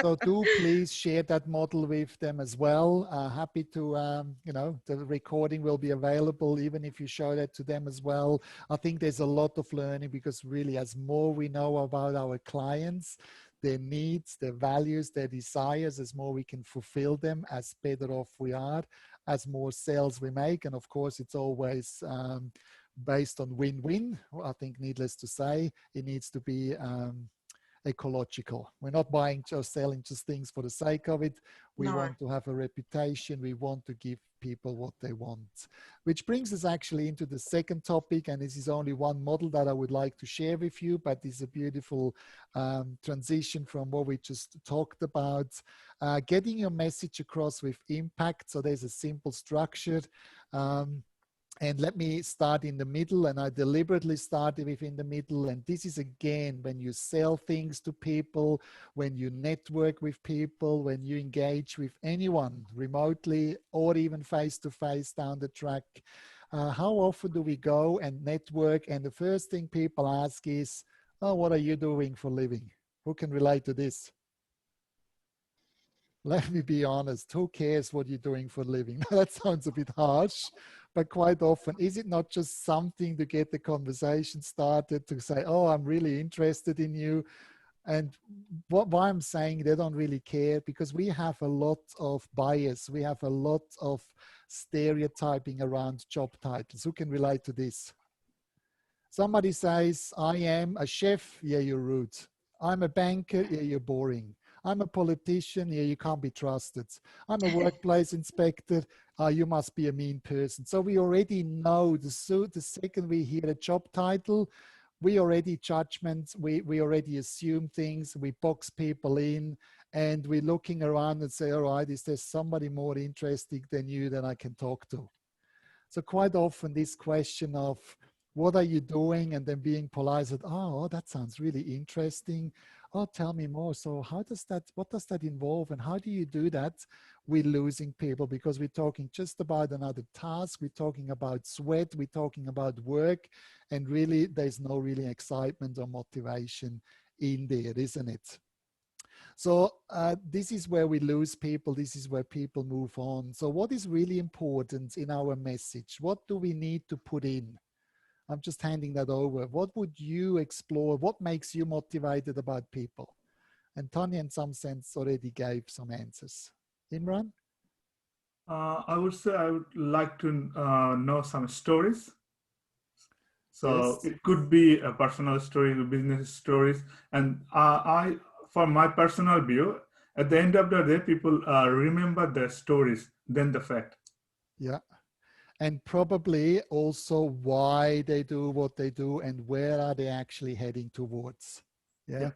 So do please share that model with them as well. Happy to, you know, the recording will be available even if you show that to them as well. I think there's a lot of learning, because really, as more we know about our clients, their needs, their values, their desires, as more we can fulfill them, as better off we are, as more sales we make. And of course, it's always based on win-win. I think, needless to say, it needs to be ecological. We're not buying or selling just things for the sake of it. We want to have a reputation. We want to give people what they want, which brings us actually into the second topic. And this is only one model that I would like to share with you, but it's a beautiful transition from what we just talked about. Getting your message across with impact. So there's a simple structure. And let me start in the middle, and I deliberately started within the middle. And this is, again, when you sell things to people, when you network with people, when you engage with anyone remotely or even face-to-face down the track. How often do we go and network? And the first thing people ask is, Oh, what are you doing for a living? Who can relate to this? Let me be honest. Who cares what you're doing for a living? That sounds a bit harsh, but quite often, is it not just something to get the conversation started, to say, oh, I'm really interested in you? And why I'm saying they don't really care, because we have a lot of bias. We have a lot of stereotyping around job titles. Who can relate to this? Somebody says, I am a chef. Yeah, you're rude. I'm a banker. Yeah, you're boring. I'm a politician. Yeah, you can't be trusted. I'm a workplace inspector. You must be a mean person. So we already know the second we hear a job title, we already judgment, we already assume things, we box people in, and we're looking around and say, all right, is there somebody more interesting than you that I can talk to? So quite often this question of what are you doing, and then being polite, said, oh, that sounds really interesting. Oh, tell me more. So what does that involve, and how do you do that? We're losing people because we're talking just about another task. We're talking about sweat. We're talking about work, and really there's no really excitement or motivation in there, isn't it? So this is where we lose people. This is where people move on. So what is really important in our message? What do we need to put in? I'm just handing that over. What would you explore? What makes you motivated about people? And Tanya, in some sense, already gave some answers. Imran? I would say I would like to know some stories. So Yes. it could be a personal story, business stories. And from my personal view, at the end of the day, people remember their stories than the fact. Yeah. And probably also why they do what they do and where are they actually heading towards. Yeah.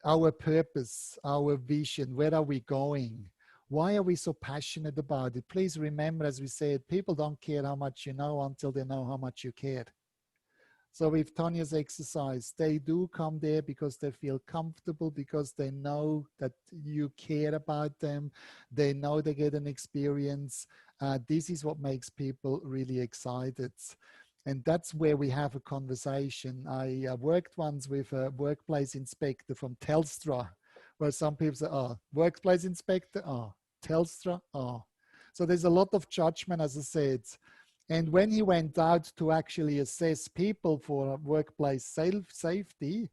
Our purpose, our vision, where are we going? Why are we so passionate about it? Please remember, as we said, people don't care how much you know until they know how much you care. So with Tanya's exercise, they do come there because they feel comfortable, because they know that you care about them. They know they get an experience. This is what makes people really excited. And that's where we have a conversation. I worked once with a workplace inspector from Telstra, where some people say, oh, workplace inspector, oh, Telstra, oh. So there's a lot of judgment, as I said. And when he went out to actually assess people for workplace safety,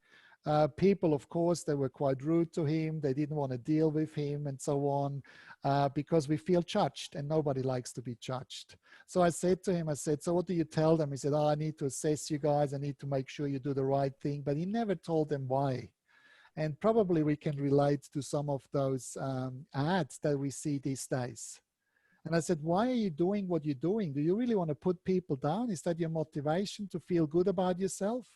people, of course, they were quite rude to him. They didn't want to deal with him and so on, because we feel judged and nobody likes to be judged. So I said to him, I said, so what do you tell them? He said, oh, I need to assess you guys. I need to make sure you do the right thing. But he never told them why. And probably we can relate to some of those ads that we see these days. And I said, why are you doing what you're doing? Do you really want to put people down? Is that your motivation to feel good about yourself?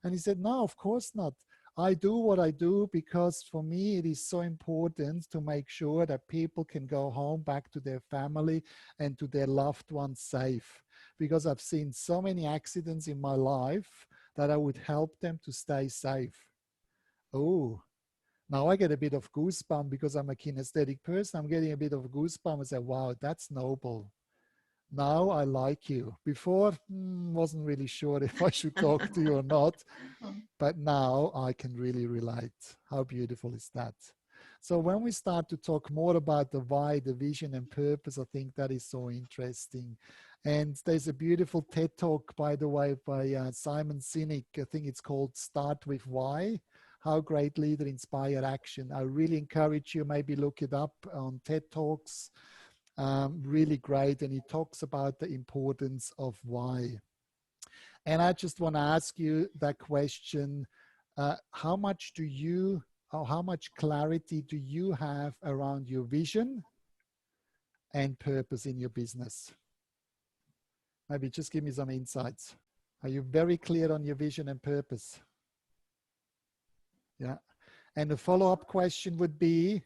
And he said, no, of course not. I do what I do because for me, it is so important to make sure that people can go home back to their family and to their loved ones safe. Because I've seen so many accidents in my life that I would help them to stay safe. Oh, now I get a bit of goosebump because I'm a kinesthetic person. I'm getting a bit of goosebump and say, wow, that's noble. Now I like you. Before, wasn't really sure if I should talk to you or not. But now I can really relate. How beautiful is that? So when we start to talk more about the why, the vision and purpose, I think that is so interesting. And there's a beautiful TED talk, by the way, by Simon Sinek. I think it's called Start With Why. How Great Leaders Inspire Action. I really encourage you, maybe look it up on TED Talks. Really great. And he talks about the importance of why. And I just want to ask you that question. How much clarity do you have around your vision and purpose in your business? Maybe just give me some insights. Are you very clear on your vision and purpose? Yeah. And the follow-up question would be,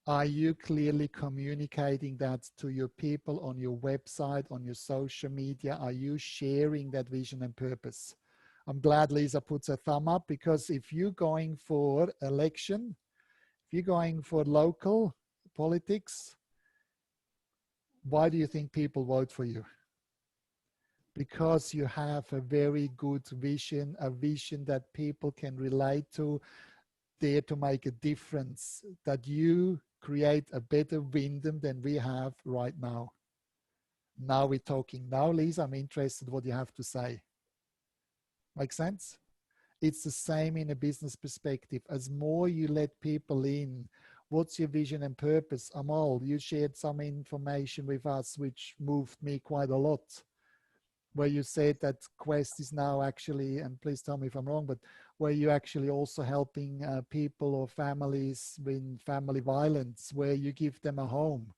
are you clearly communicating that to your people on your website, on your social media? Are you sharing that vision and purpose? I'm glad Lisa puts a thumb up, because if you're going for election, if you're going for local politics, why do you think people vote for you? because you have a very good vision, a vision that people can relate to, there to make a difference, that you create a better Wyndham than we have right now. Now we're talking. Now, Lisa, I'm interested what you have to say. Make sense? It's the same in a business perspective. As more you let people in, what's your vision and purpose? Amal, you shared some information with us which moved me quite a lot, where you said that Quest is now actually, and please tell me if I'm wrong, but where you're actually also helping people or families with family violence, where you give them a home.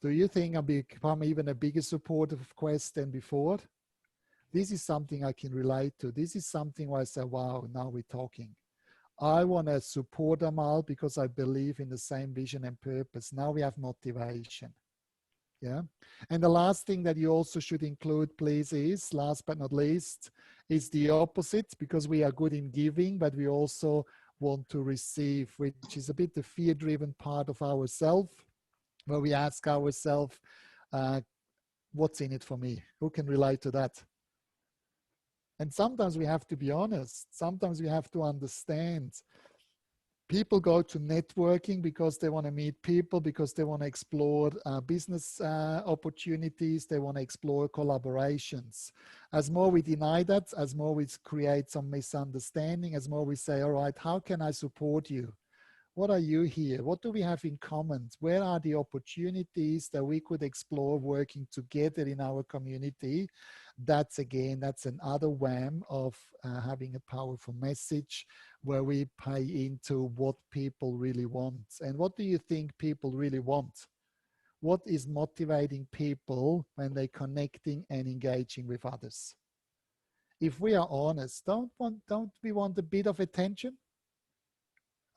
Do you think I've become even a bigger supporter of Quest than before? This is something I can relate to. This is something where I say, wow, now we're talking. I want to support Amal because I believe in the same vision and purpose. Now we have motivation. Yeah. And the last thing that you also should include, please, is, last but not least, is the opposite, because we are good in giving, but we also want to receive, which is a bit the fear-driven part of ourselves, where we ask ourselves, what's in it for me? Who can relate to that? And sometimes we have to be honest. Sometimes we have to understand. People go to networking because they want to meet people, because they want to explore business opportunities. They want to explore collaborations. As more we deny that, as more we create some misunderstanding, as more we say, all right, how can I support you? What are you here? What do we have in common? Where are the opportunities that we could explore working together in our community? That's another wham of having a powerful message where we pay into what people really want. And what do you think people really want? What is motivating people when they're connecting and engaging with others? If we are honest, don't we want a bit of attention?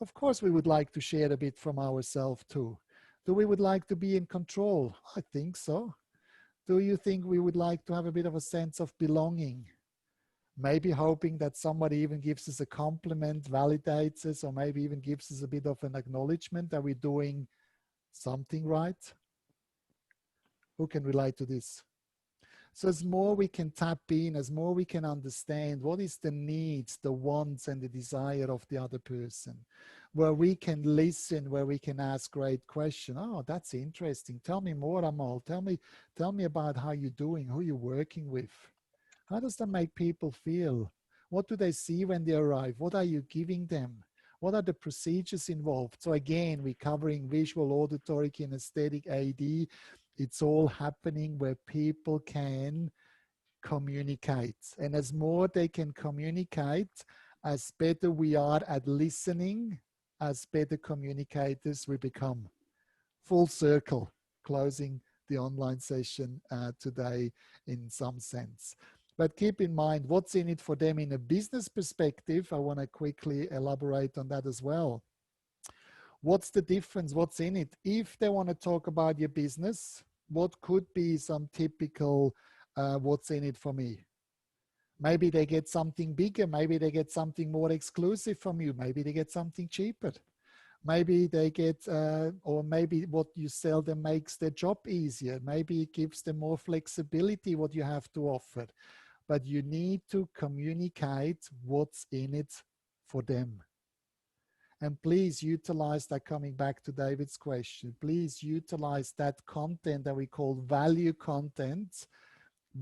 Of course, we would like to share a bit from ourselves too. Do we would like to be in control? I think so. Do you think we would like to have a bit of a sense of belonging? Maybe hoping that somebody even gives us a compliment, validates us, or maybe even gives us a bit of an acknowledgement that we're doing something right? Who can relate to this? So as more we can tap in, as more we can understand what is the needs, the wants and the desire of the other person, where we can listen, where we can ask great questions. Oh, that's interesting. Tell me more, Amal. Tell me about how you're doing, who you're working with. How does that make people feel? What do they see when they arrive? What are you giving them? What are the procedures involved? So again, we're covering visual, auditory, kinesthetic, AD. It's all happening where people can communicate. And as more they can communicate, as better we are at listening, as better communicators we become. Full circle, closing the online session today in some sense. But keep in mind, what's in it for them in a business perspective? I want to quickly elaborate on that as well. What's the difference? What's in it? If they want to talk about your business, what could be some typical what's in it for me? Maybe they get something bigger. Maybe they get something more exclusive from you. Maybe they get something cheaper. Maybe they get, or maybe what you sell them makes their job easier. Maybe it gives them more flexibility, what you have to offer. But you need to communicate what's in it for them. And please utilize that, coming back to David's question, please utilize that content that we call value content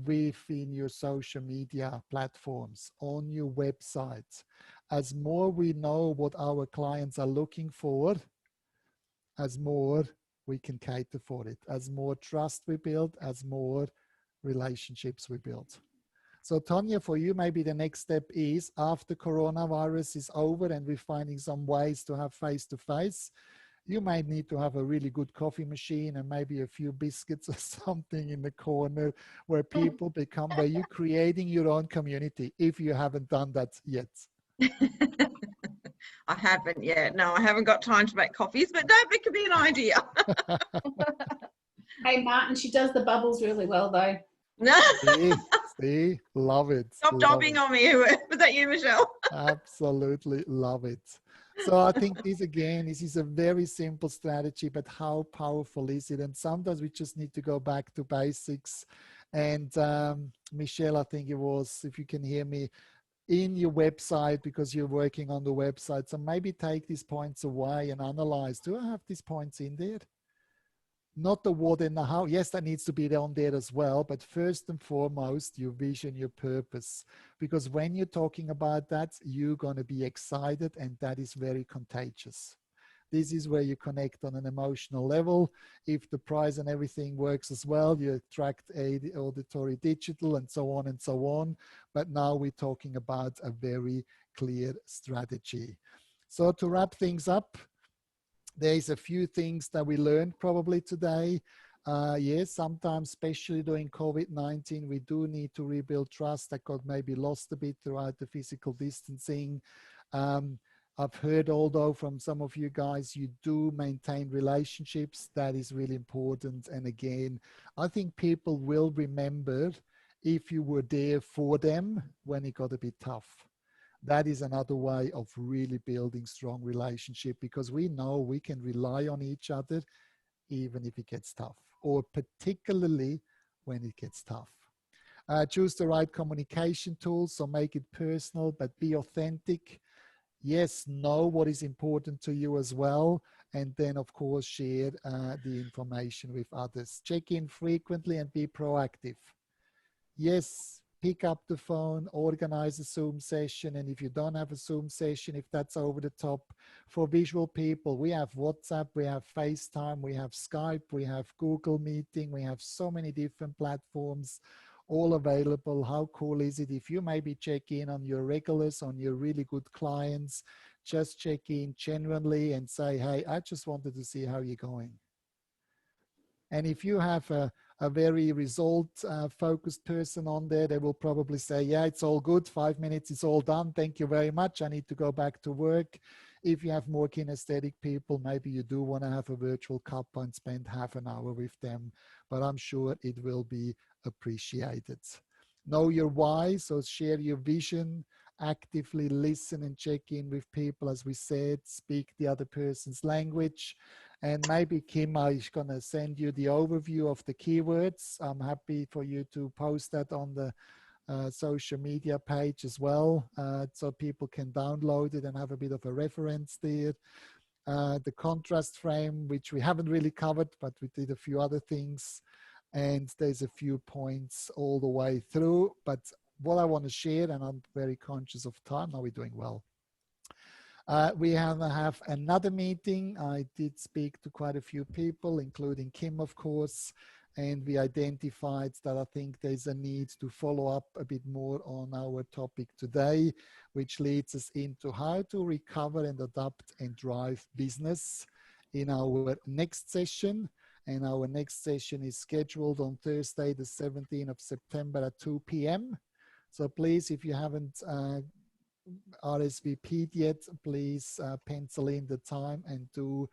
within your social media platforms, on your websites. As more we know what our clients are looking for, as more we can cater for it, as more trust we build, as more relationships we build. So Tanya, for you, maybe the next step is, after coronavirus is over and we're finding some ways to have face-to-face, you might need to have a really good coffee machine and maybe a few biscuits or something in the corner where people become, where you're creating your own community, if you haven't done that yet. I haven't yet. No, I haven't got time to make coffees, but that could be an idea. Hey, Martin, she does the bubbles really well, though. See, love it. Stop dobbing on me. Was that you, Michelle? Absolutely love it. So I think this is a very simple strategy, but how powerful is it? And sometimes we just need to go back to basics And Michelle, I think it was, if you can hear me, in your website, because you're working on the website. So maybe take these points away and analyze. Do I have these points in there? Not the what and the how. Yes, that needs to be on there as well. But first and foremost, your vision, your purpose. Because when you're talking about that, you're going to be excited, and that is very contagious. This is where you connect on an emotional level. If the price and everything works as well, you attract Auditory Digital and so on and so on. But now we're talking about a very clear strategy. So to wrap things up, there's a few things that we learned probably today. Yes, sometimes, especially during COVID-19, we do need to rebuild trust that got maybe lost a bit throughout the physical distancing. I've heard, although, from some of you guys, you do maintain relationships. That is really important. And again, I think people will remember if you were there for them when it got a bit tough. That is another way of really building strong relationship, because we know we can rely on each other even if it gets tough, or particularly when it gets tough. Choose the right communication tools, so make it personal, but be authentic. Yes, know what is important to you as well. And then, of course, share the information with others. Check in frequently and be proactive. Yes, pick up the phone, organize a Zoom session. And if you don't have a Zoom session, if that's over the top, for visual people, we have WhatsApp, we have FaceTime, we have Skype, we have Google Meeting, we have so many different platforms all available. How cool is it if you maybe check in on your regulars, on your really good clients, just check in genuinely and say, hey, I just wanted to see how you're going. And if you have a very result-focused person on there, they will probably say, yeah, it's all good. 5 minutes, it's all done. Thank you very much. I need to go back to work. If you have more kinesthetic people, maybe you do want to have a virtual cuppa and spend half an hour with them. But I'm sure it will be appreciated. Know your why, so share your vision. Actively listen and check in with people, as we said, speak the other person's language. And maybe Kim is going to send you the overview of the keywords. I'm happy for you to post that on the social media page as well, so people can download it and have a bit of a reference there. The contrast frame, which we haven't really covered, but we did a few other things. And there's a few points all the way through. But what I want to share, and I'm very conscious of time, are we doing well? We have another meeting. I did speak to quite a few people, including Kim, of course, and we identified that I think there's a need to follow up a bit more on our topic today, which leads us into how to recover and adapt and drive business in our next session. And our next session is scheduled on Thursday, the 17th of September at 2 p.m. So please, if you haven't RSVP'd yet, please pencil in the time and do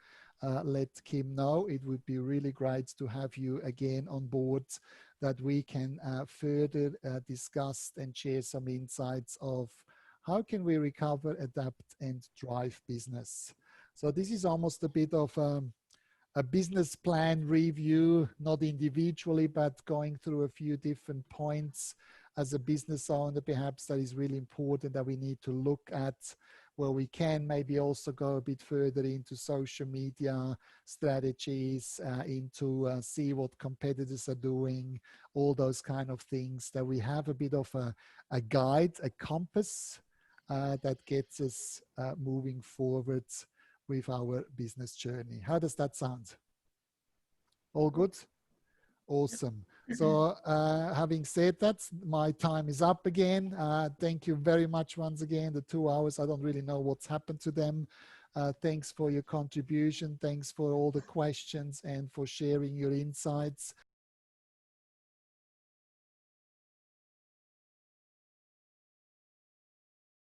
let Kim know. It would be really great to have you again on board, that we can further discuss and share some insights of how can we recover, adapt, and drive business. So this is almost a bit of a business plan review, not individually, but going through a few different points as a business owner, perhaps, that is really important that we need to look at, where we can maybe also go a bit further into social media strategies, into see what competitors are doing, all those kind of things, that we have a bit of a guide, a compass that gets us moving forward with our business journey. How does that sound? All good? Awesome. So having said that, my time is up again. Thank you very much once again. The 2 hours, I don't really know what's happened to them. Thanks for your contribution. Thanks for all the questions and for sharing your insights.